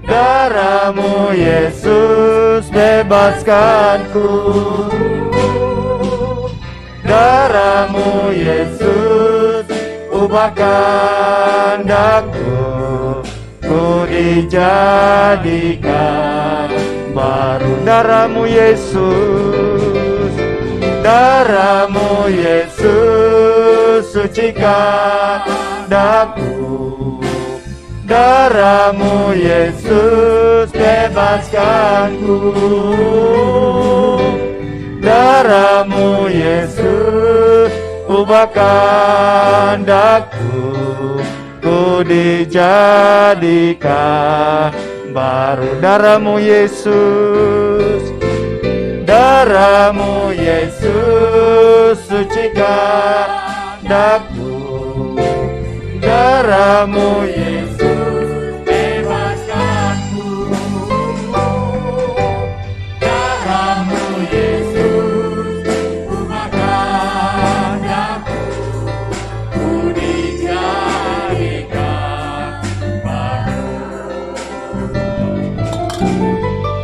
Darah-Mu Yesus bebaskanku. Darah-Mu Yesus ubahkan daku. Ku dijadikan baru. Darah-Mu Yesus, darah-Mu Yesus sucikan daku. Darah-Mu Yesus bebaskanku. Darah-Mu Yesus ubahkan daku. Ku dijadikan baru. Darah-Mu Yesus, darah-Mu Yesus sucikan daku. Darah-Mu Yesus bebaskanku. Darah-Mu Yesus ubahkan daku. Ku dijadikan baru.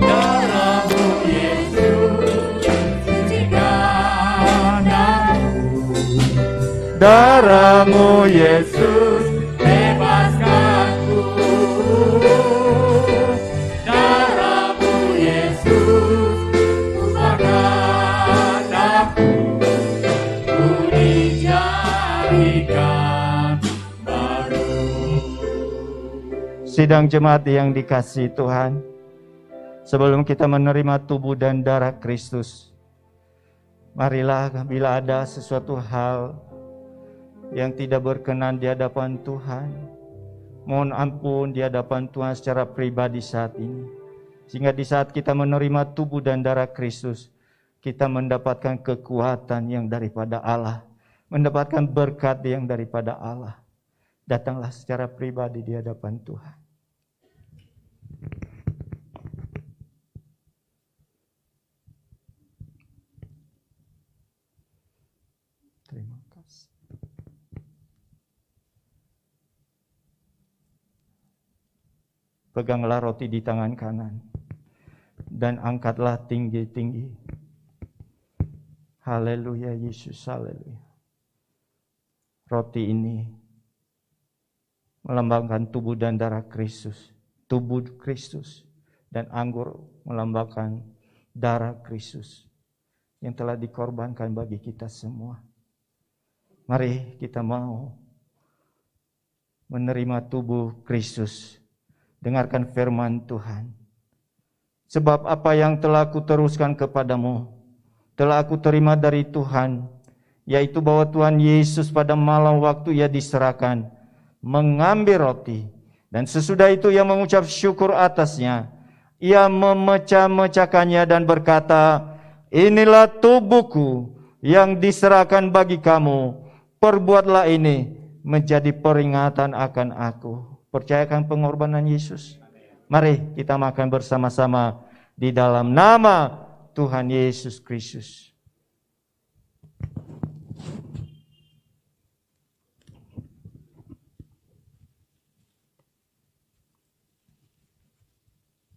Darah-Mu Yesus sucikan daku. Darah-Mu Yesus bebaskanku. Darah-Mu Yesus ubahkan daku. Ku dijadikan baru. Sidang jemaat yang dikasihi Tuhan, sebelum kita menerima tubuh dan darah Kristus, marilah bila ada sesuatu hal yang tidak berkenan di hadapan Tuhan, Mohon ampun di hadapan Tuhan secara pribadi saat ini. Sehingga di saat kita menerima tubuh dan darah Kristus, kita mendapatkan kekuatan yang daripada Allah, mendapatkan berkat yang daripada Allah. Datanglah secara pribadi di hadapan Tuhan. Terima kasih. Peganglah roti di tangan kanan dan angkatlah tinggi-tinggi. Haleluya Yesus, haleluya. Roti ini melambangkan tubuh dan darah Kristus, tubuh Kristus, dan anggur melambangkan darah Kristus yang telah dikorbankan bagi kita semua. Mari kita mau menerima tubuh Kristus. Dengarkan firman Tuhan. Sebab apa yang telah aku teruskan kepadamu, telah aku terima dari Tuhan, yaitu bahwa Tuhan Yesus pada malam waktu ia diserahkan, mengambil roti, dan sesudah itu ia mengucap syukur atasnya. Ia memecah-mecahkannya dan berkata, inilah tubuhku yang diserahkan bagi kamu. Perbuatlah ini menjadi peringatan akan aku. Percayakan pengorbanan Yesus. Mari kita makan bersama-sama di dalam nama Tuhan Yesus Kristus.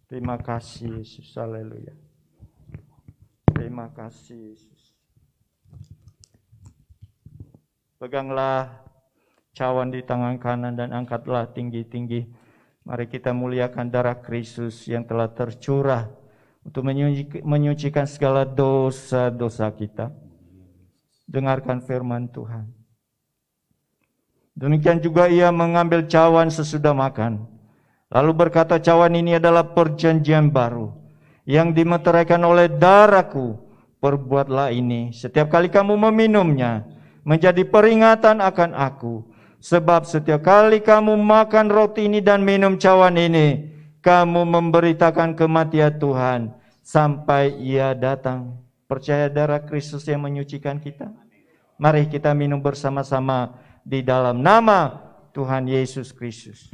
Terima kasih Yesus, haleluya. Terima kasih Yesus. Peganglah cawan di tangan kanan dan angkatlah tinggi-tinggi. Mari kita muliakan darah Kristus yang telah tercurah untuk menyucikan segala dosa-dosa kita. Dengarkan firman Tuhan. Demikian juga ia mengambil cawan sesudah makan. Lalu berkata, cawan ini adalah perjanjian baru yang dimeteraikan oleh darahku. Perbuatlah ini setiap kali kamu meminumnya menjadi peringatan akan aku. Sebab setiap kali kamu makan roti ini dan minum cawan ini, kamu memberitakan kematian Tuhan sampai ia datang. Percaya darah Kristus yang menyucikan kita. Mari kita minum bersama-sama di dalam nama Tuhan Yesus Kristus.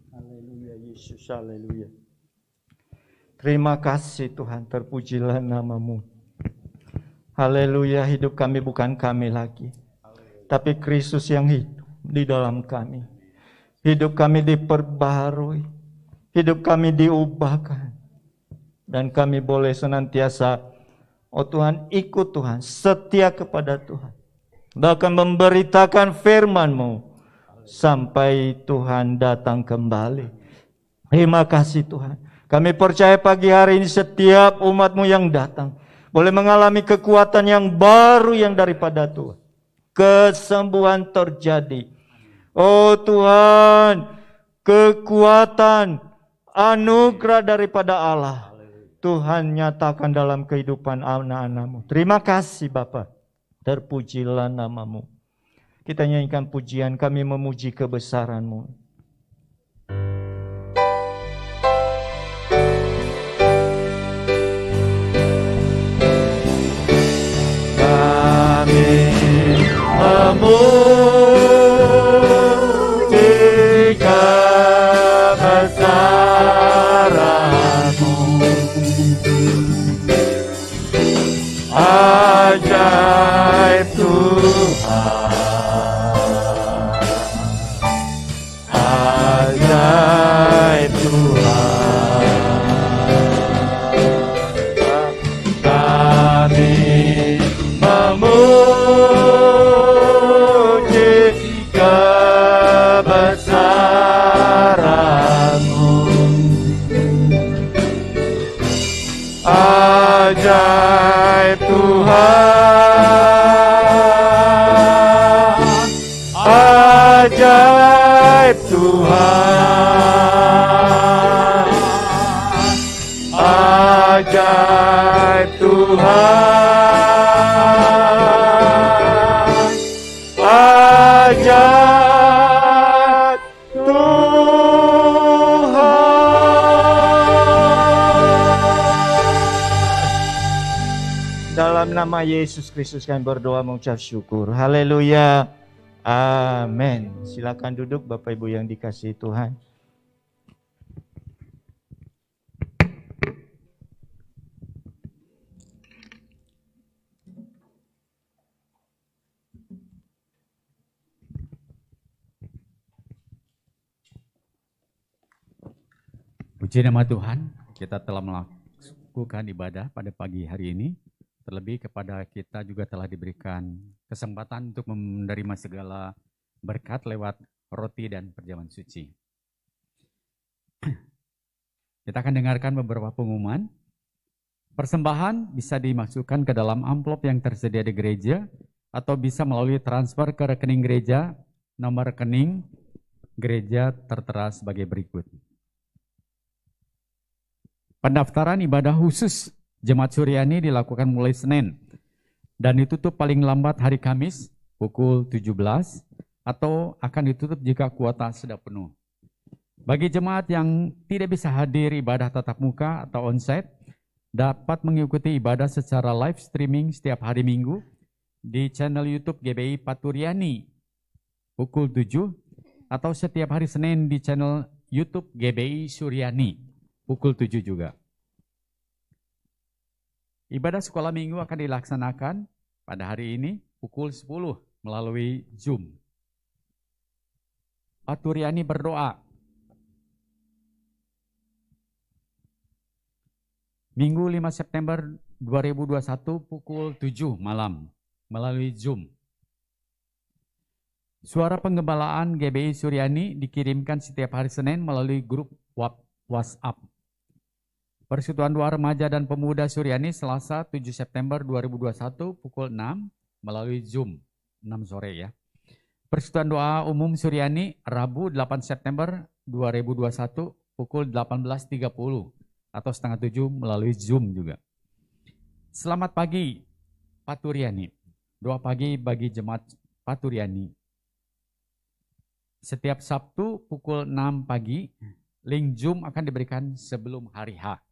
Haleluya Yesus, haleluya. Terima kasih Tuhan, terpujilah namamu. Haleluya, hidup kami bukan kami lagi, tapi Kristus yang hidup di dalam kami. Hidup kami diperbaharui, hidup kami diubahkan, dan kami boleh senantiasa, oh Tuhan, ikut Tuhan, setia kepada Tuhan, bahkan memberitakan firman-Mu sampai Tuhan datang kembali. Terima kasih Tuhan. Kami percaya pagi hari ini setiap umat-Mu yang datang boleh mengalami kekuatan yang baru yang daripada Tuhan. Kesembuhan terjadi. Oh Tuhan, kekuatan, anugerah daripada Allah, Tuhan nyatakan dalam kehidupan anak-anak-Mu. Terima kasih Bapa, terpujilah nama-Mu. Kita nyanyikan pujian, kami memuji kebesaran-Mu. Memuji kebesaran-Mu, ajaib Tuhan, ajaib Tuhan. Kami memuji kebesaran-Mu, ajaib Tuhan, ajaib Tuhan. nama Yesus Kristus kami berdoa mengucap syukur. Haleluya. Amin. Silakan duduk Bapak Ibu yang dikasihi Tuhan. Puji nama Tuhan, kita telah melakukan ibadah pada pagi hari ini. Terlebih kepada kita juga telah diberikan kesempatan untuk menerima segala berkat lewat roti dan perjamuan suci. Kita akan dengarkan beberapa pengumuman. Persembahan bisa dimasukkan ke dalam amplop yang tersedia di gereja atau bisa melalui transfer ke rekening gereja. Nomor rekening gereja tertera sebagai berikut. Pendaftaran ibadah khusus Jemaat Suryani dilakukan mulai Senin dan ditutup paling lambat hari Kamis pukul 17 atau akan ditutup jika kuota sudah penuh. Bagi jemaat yang tidak bisa hadir ibadah tatap muka atau onsite, dapat mengikuti ibadah secara live streaming setiap hari Minggu di channel YouTube GBI Paturyani pukul 7 atau setiap hari Senin di channel YouTube GBI Suryani pukul 7 juga. Ibadah sekolah minggu akan dilaksanakan pada hari ini pukul 10 melalui Zoom. Paturyani berdoa. Minggu 5 September 2021 pukul 7 malam melalui Zoom. Suara penggembalaan GBI Suryani dikirimkan setiap hari Senin melalui grup WhatsApp. Persekutuan Doa Remaja dan Pemuda Suryani Selasa 7 September 2021 pukul 6 melalui Zoom 6 sore ya. Persekutuan Doa Umum Suryani Rabu 8 September 2021 pukul 18.30 atau setengah 7 melalui Zoom juga. Selamat pagi Paturyani. Doa pagi bagi jemaat Paturyani. Setiap Sabtu pukul 6 pagi link Zoom akan diberikan sebelum hari H.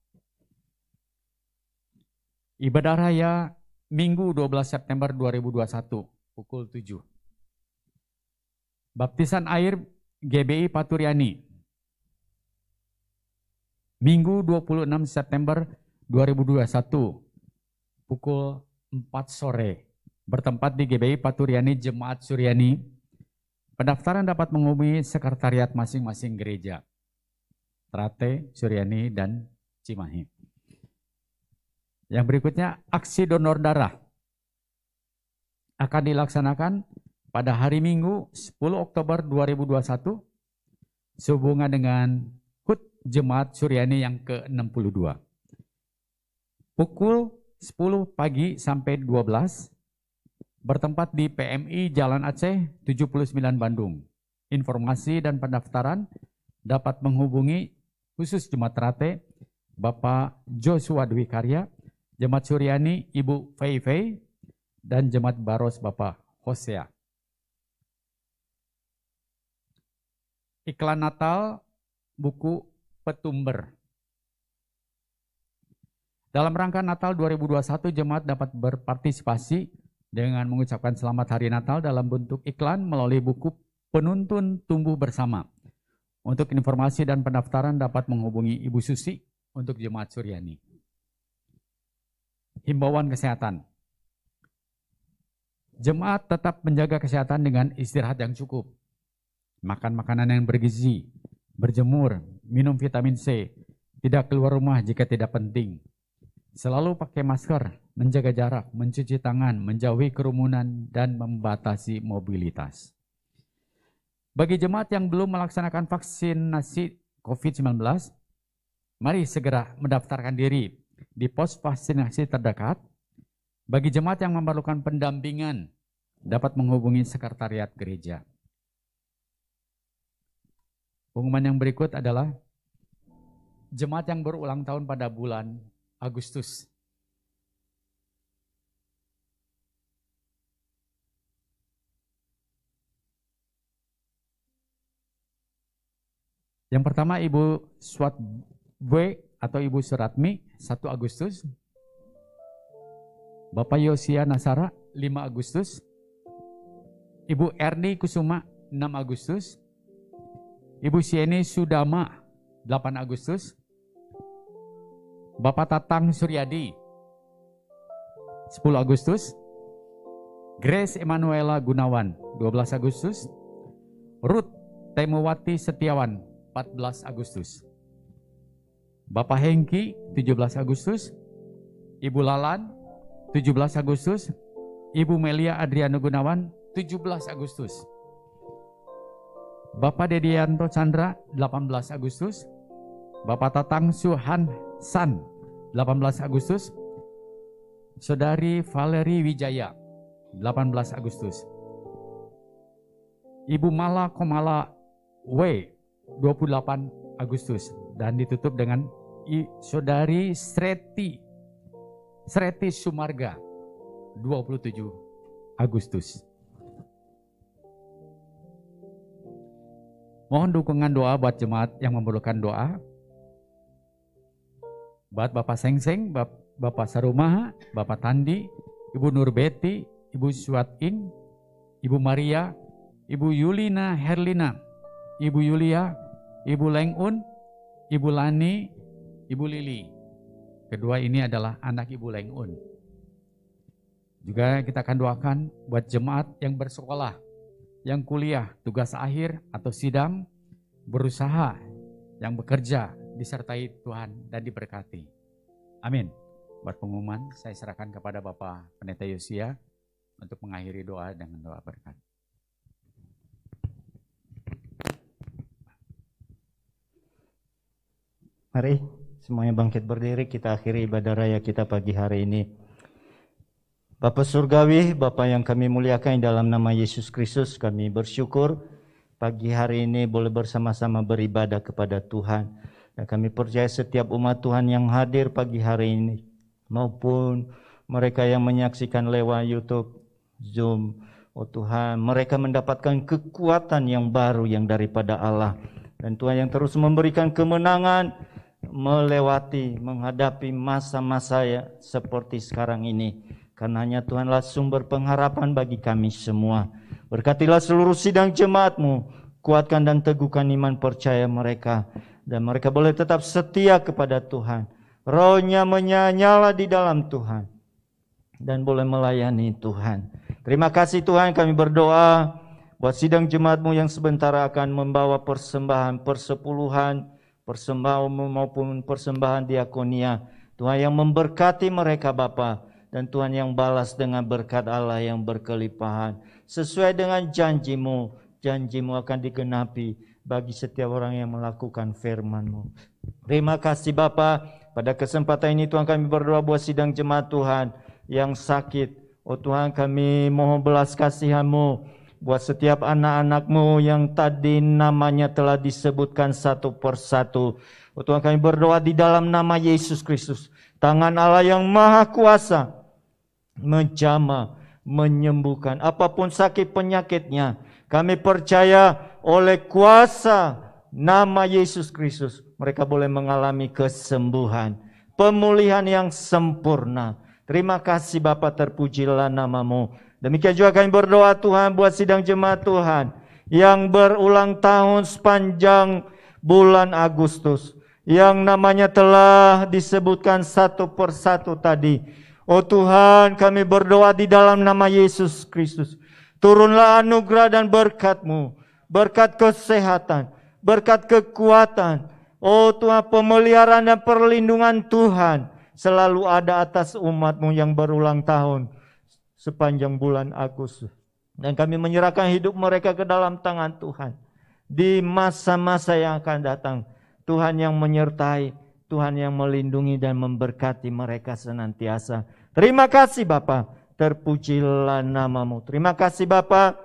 Ibadah Raya Minggu 12 September 2021 pukul 7. Baptisan air GBI Paturyani Minggu 26 September 2021 pukul 4 sore bertempat di GBI Paturyani Jemaat Suryani. Pendaftaran dapat menghubungi sekretariat masing-masing gereja Trate, Suryani, dan Cimahi. Yang berikutnya, aksi donor darah akan dilaksanakan pada hari Minggu 10 Oktober 2021 sehubungan dengan HUT Jemaat Suryani yang ke-62. Pukul 10 pagi sampai 12 bertempat di PMI Jalan Aceh 79 Bandung. Informasi dan pendaftaran dapat menghubungi khusus Jemaat Trate Bapak Joshua Dwi Karya, Jemaat Suryani Ibu Fei Fei, dan Jemaat Baros Bapak Hosea. Iklan Natal buku Petumber. Dalam rangka Natal 2021, jemaat dapat berpartisipasi dengan mengucapkan selamat hari Natal dalam bentuk iklan melalui buku Penuntun Tumbuh Bersama. Untuk informasi dan pendaftaran dapat menghubungi Ibu Susi untuk Jemaat Suryani. Himbauan kesehatan. Jemaat tetap menjaga kesehatan dengan istirahat yang cukup, makan makanan yang bergizi, berjemur, minum vitamin C, tidak keluar rumah jika tidak penting, selalu pakai masker, menjaga jarak, mencuci tangan, menjauhi kerumunan, dan membatasi mobilitas. Bagi jemaat yang belum melaksanakan vaksinasi COVID-19, mari segera mendaftarkan diri di pos vaksinasi terdekat. Bagi jemaat yang memerlukan pendampingan, dapat menghubungi sekretariat gereja. Pengumuman yang berikut adalah jemaat yang berulang tahun pada bulan Agustus. Yang pertama Ibu Swatbwe atau Ibu Suratmi 1 Agustus. Bapak Yosia Nasara 5 Agustus. Ibu Erni Kusuma 6 Agustus. Ibu Sieni Sudama 8 Agustus. Bapak Tatang Suryadi 10 Agustus. Grace Emanuela Gunawan 12 Agustus. Ruth Temowati Setiawan 14 Agustus. Bapak Hengki 17 Agustus. Ibu Lalan 17 Agustus. Ibu Melia Adriano Gunawan 17 Agustus. Bapak Dedianto Chandra 18 Agustus. Bapak Tatang Suhan San 18 Agustus. Saudari Valeri Wijaya 18 Agustus. Ibu Mala Komala W 28 Agustus. Dan ditutup dengan Saudari Sreti Sumarga 27 Agustus. Mohon dukungan doa buat jemaat yang memerlukan doa. Buat Bapak Sengseng, Bapak Sarumaha, Bapak Tandi, Ibu Nurbeti, Ibu Suatin, Ibu Maria, Ibu Yulina Herlina, Ibu Yulia, Ibu Lengun, Ibu Lani, Ibu Lili. Kedua ini adalah anak Ibu Lengun. Juga kita akan doakan buat jemaat yang bersekolah, yang kuliah, tugas akhir atau sidang, berusaha, yang bekerja, disertai Tuhan dan diberkati. Amin. Buat pengumuman, saya serahkan kepada Bapak Pendeta Yosia untuk mengakhiri doa dengan doa berkat. Mari semuanya bangkit berdiri, kita akhiri ibadah raya kita pagi hari ini. Bapa Surgawi, Bapa yang kami muliakan dalam nama Yesus Kristus, kami bersyukur pagi hari ini boleh bersama-sama beribadah kepada Tuhan. Dan kami percaya setiap umat Tuhan yang hadir pagi hari ini, maupun mereka yang menyaksikan lewat YouTube, Zoom, oh Tuhan, mereka mendapatkan kekuatan yang baru yang daripada Allah. Dan Tuhan yang terus memberikan kemenangan, melewati, menghadapi masa-masa seperti sekarang ini. Karena hanya Tuhanlah sumber pengharapan bagi kami semua. Berkatilah seluruh sidang jemaat-Mu, kuatkan dan teguhkan iman percaya mereka. Dan mereka boleh tetap setia kepada Tuhan. Rohnya menyala di dalam Tuhan. Dan boleh melayani Tuhan. Terima kasih Tuhan, kami berdoa buat sidang jemaat-Mu yang sebentar akan membawa persembahan, persepuluhan, persembahan maupun persembahan diakonia. Tuhan yang memberkati mereka Bapa. Dan Tuhan yang balas dengan berkat Allah yang berkelimpahan. Sesuai dengan janji-Mu, janji-Mu akan digenapi bagi setiap orang yang melakukan firman-Mu. Terima kasih Bapa. Pada kesempatan ini Tuhan kami berdoa buat sidang jemaat Tuhan yang sakit. Oh Tuhan, kami mohon belas kasihan-Mu buat setiap anak-anak-Mu yang tadi namanya telah disebutkan satu persatu. Oh Tuhan, kami berdoa di dalam nama Yesus Kristus. Tangan Allah yang maha kuasa menjamah, menyembuhkan apapun sakit penyakitnya. Kami percaya oleh kuasa nama Yesus Kristus mereka boleh mengalami kesembuhan, pemulihan yang sempurna. Terima kasih Bapa, terpujilah nama-Mu. Demikian juga kami berdoa Tuhan buat sidang jemaat Tuhan yang berulang tahun sepanjang bulan Agustus, yang namanya telah disebutkan satu persatu tadi. Oh Tuhan, kami berdoa di dalam nama Yesus Kristus. Turunlah anugerah dan berkat-Mu, berkat kesehatan, berkat kekuatan. Oh Tuhan, pemeliharaan dan perlindungan Tuhan selalu ada atas umat-Mu yang berulang tahun sepanjang bulan Agustus. Dan kami menyerahkan hidup mereka ke dalam tangan Tuhan. Di masa-masa yang akan datang, Tuhan yang menyertai, Tuhan yang melindungi dan memberkati mereka senantiasa. Terima kasih Bapa, terpujilah nama-Mu. Terima kasih Bapa,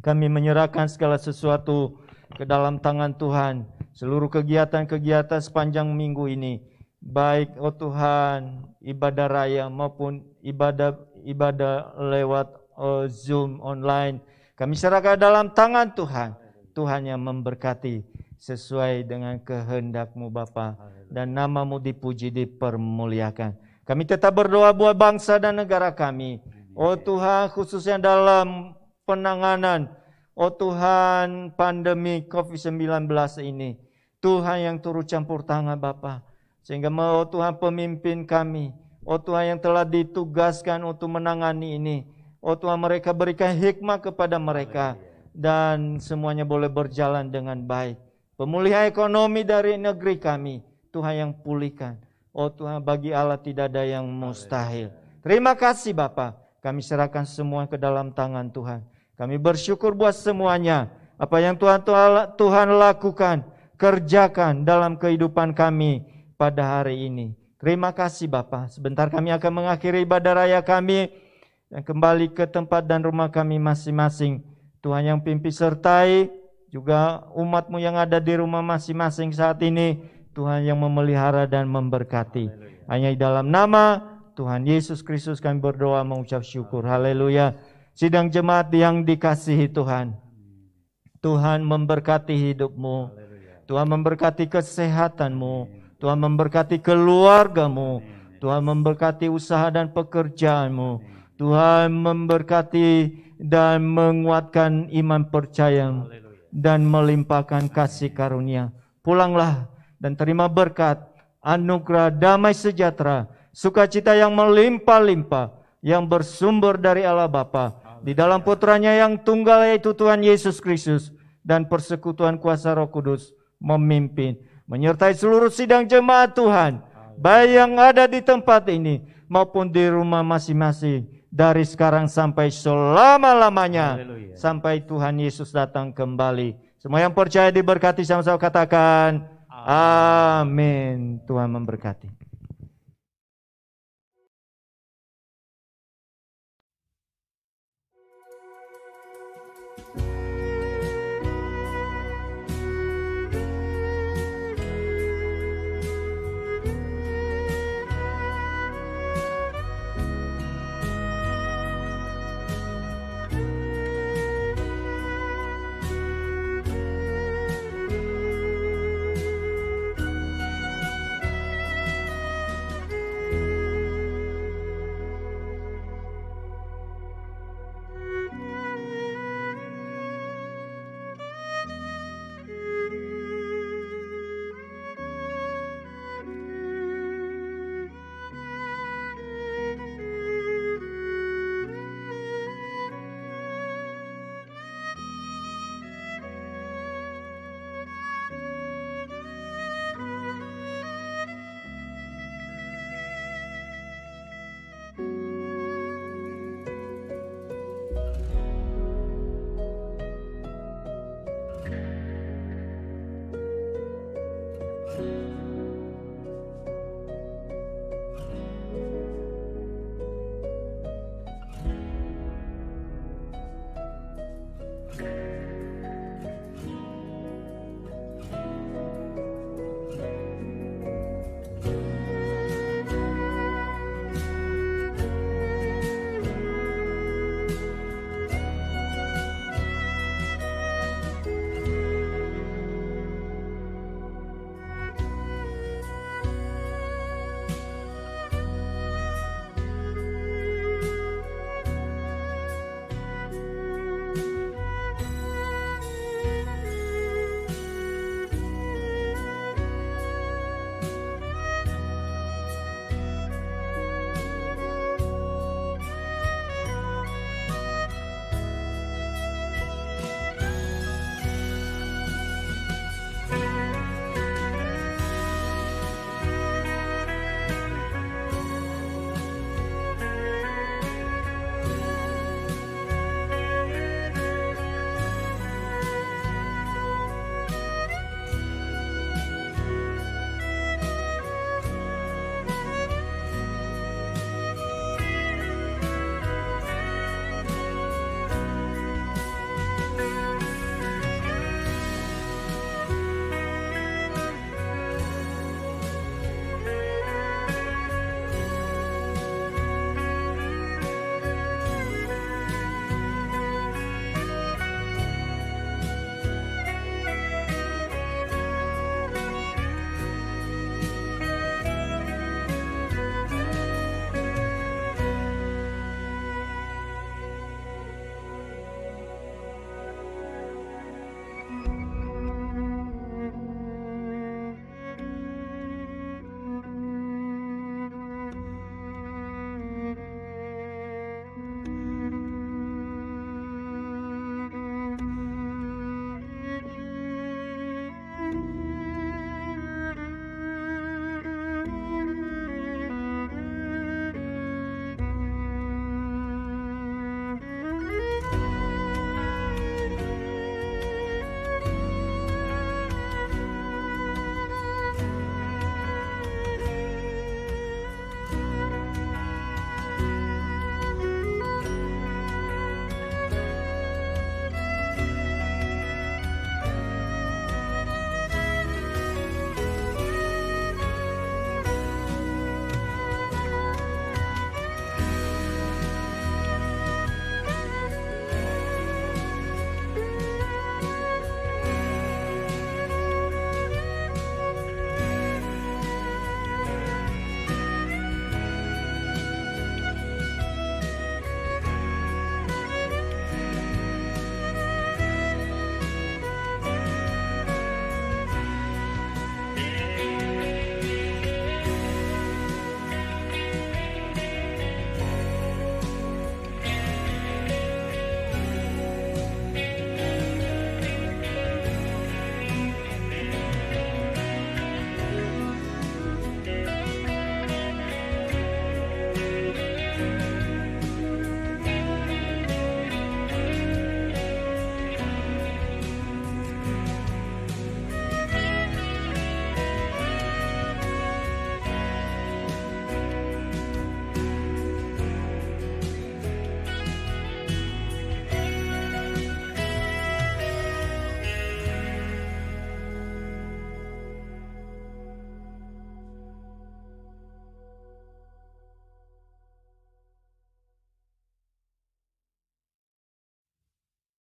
kami menyerahkan segala sesuatu ke dalam tangan Tuhan. Seluruh kegiatan-kegiatan sepanjang minggu ini, baik oh Tuhan, ibadah raya maupun ibadah lewat Zoom online, kami serahkan dalam tangan Tuhan. Tuhan yang memberkati sesuai dengan kehendak-Mu Bapa, dan nama-Mu dipuji, dipermuliakan. Kami tetap berdoa buat bangsa dan negara kami. Oh Tuhan, khususnya dalam penanganan, oh Tuhan, pandemi COVID-19 ini. Tuhan yang turut campur tangan Bapa. Sehingga oh Tuhan, pemimpin kami, oh Tuhan yang telah ditugaskan untuk menangani ini. Oh Tuhan, mereka berikan hikmah kepada mereka. Dan semuanya boleh berjalan dengan baik. Pemulihan ekonomi dari negeri kami, Tuhan yang pulihkan. Oh Tuhan, bagi Allah tidak ada yang mustahil. Terima kasih Bapa. Kami serahkan semua ke dalam tangan Tuhan. Kami bersyukur buat semuanya. Apa yang Tuhan lakukan, kerjakan dalam kehidupan kami pada hari ini. Terima kasih Bapa. Sebentar kami akan mengakhiri ibadah raya kami dan kembali ke tempat dan rumah kami masing-masing. Tuhan yang pimpin sertai juga umat-Mu yang ada di rumah masing-masing saat ini. Tuhan yang memelihara dan memberkati. Hanya di dalam nama Tuhan Yesus Kristus kami berdoa mengucap syukur. Haleluya. Sidang jemaat yang dikasihi Tuhan. Tuhan memberkati hidupmu. Tuhan memberkati kesehatanmu. Tuhan memberkati keluargamu. Tuhan memberkati usaha dan pekerjaanmu. Tuhan memberkati dan menguatkan iman percaya dan melimpahkan kasih karunia. Pulanglah dan terima berkat, anugerah, damai sejahtera, sukacita yang melimpah-limpah, yang bersumber dari Allah Bapa, di dalam putranya yang tunggal yaitu Tuhan Yesus Kristus, dan persekutuan kuasa Roh Kudus memimpin, menyertai seluruh sidang jemaat Tuhan, baik yang ada di tempat ini, maupun di rumah masing-masing, dari sekarang sampai selama-lamanya, sampai Tuhan Yesus datang kembali. Semua yang percaya diberkati, sama-sama katakan, amin. Tuhan memberkati.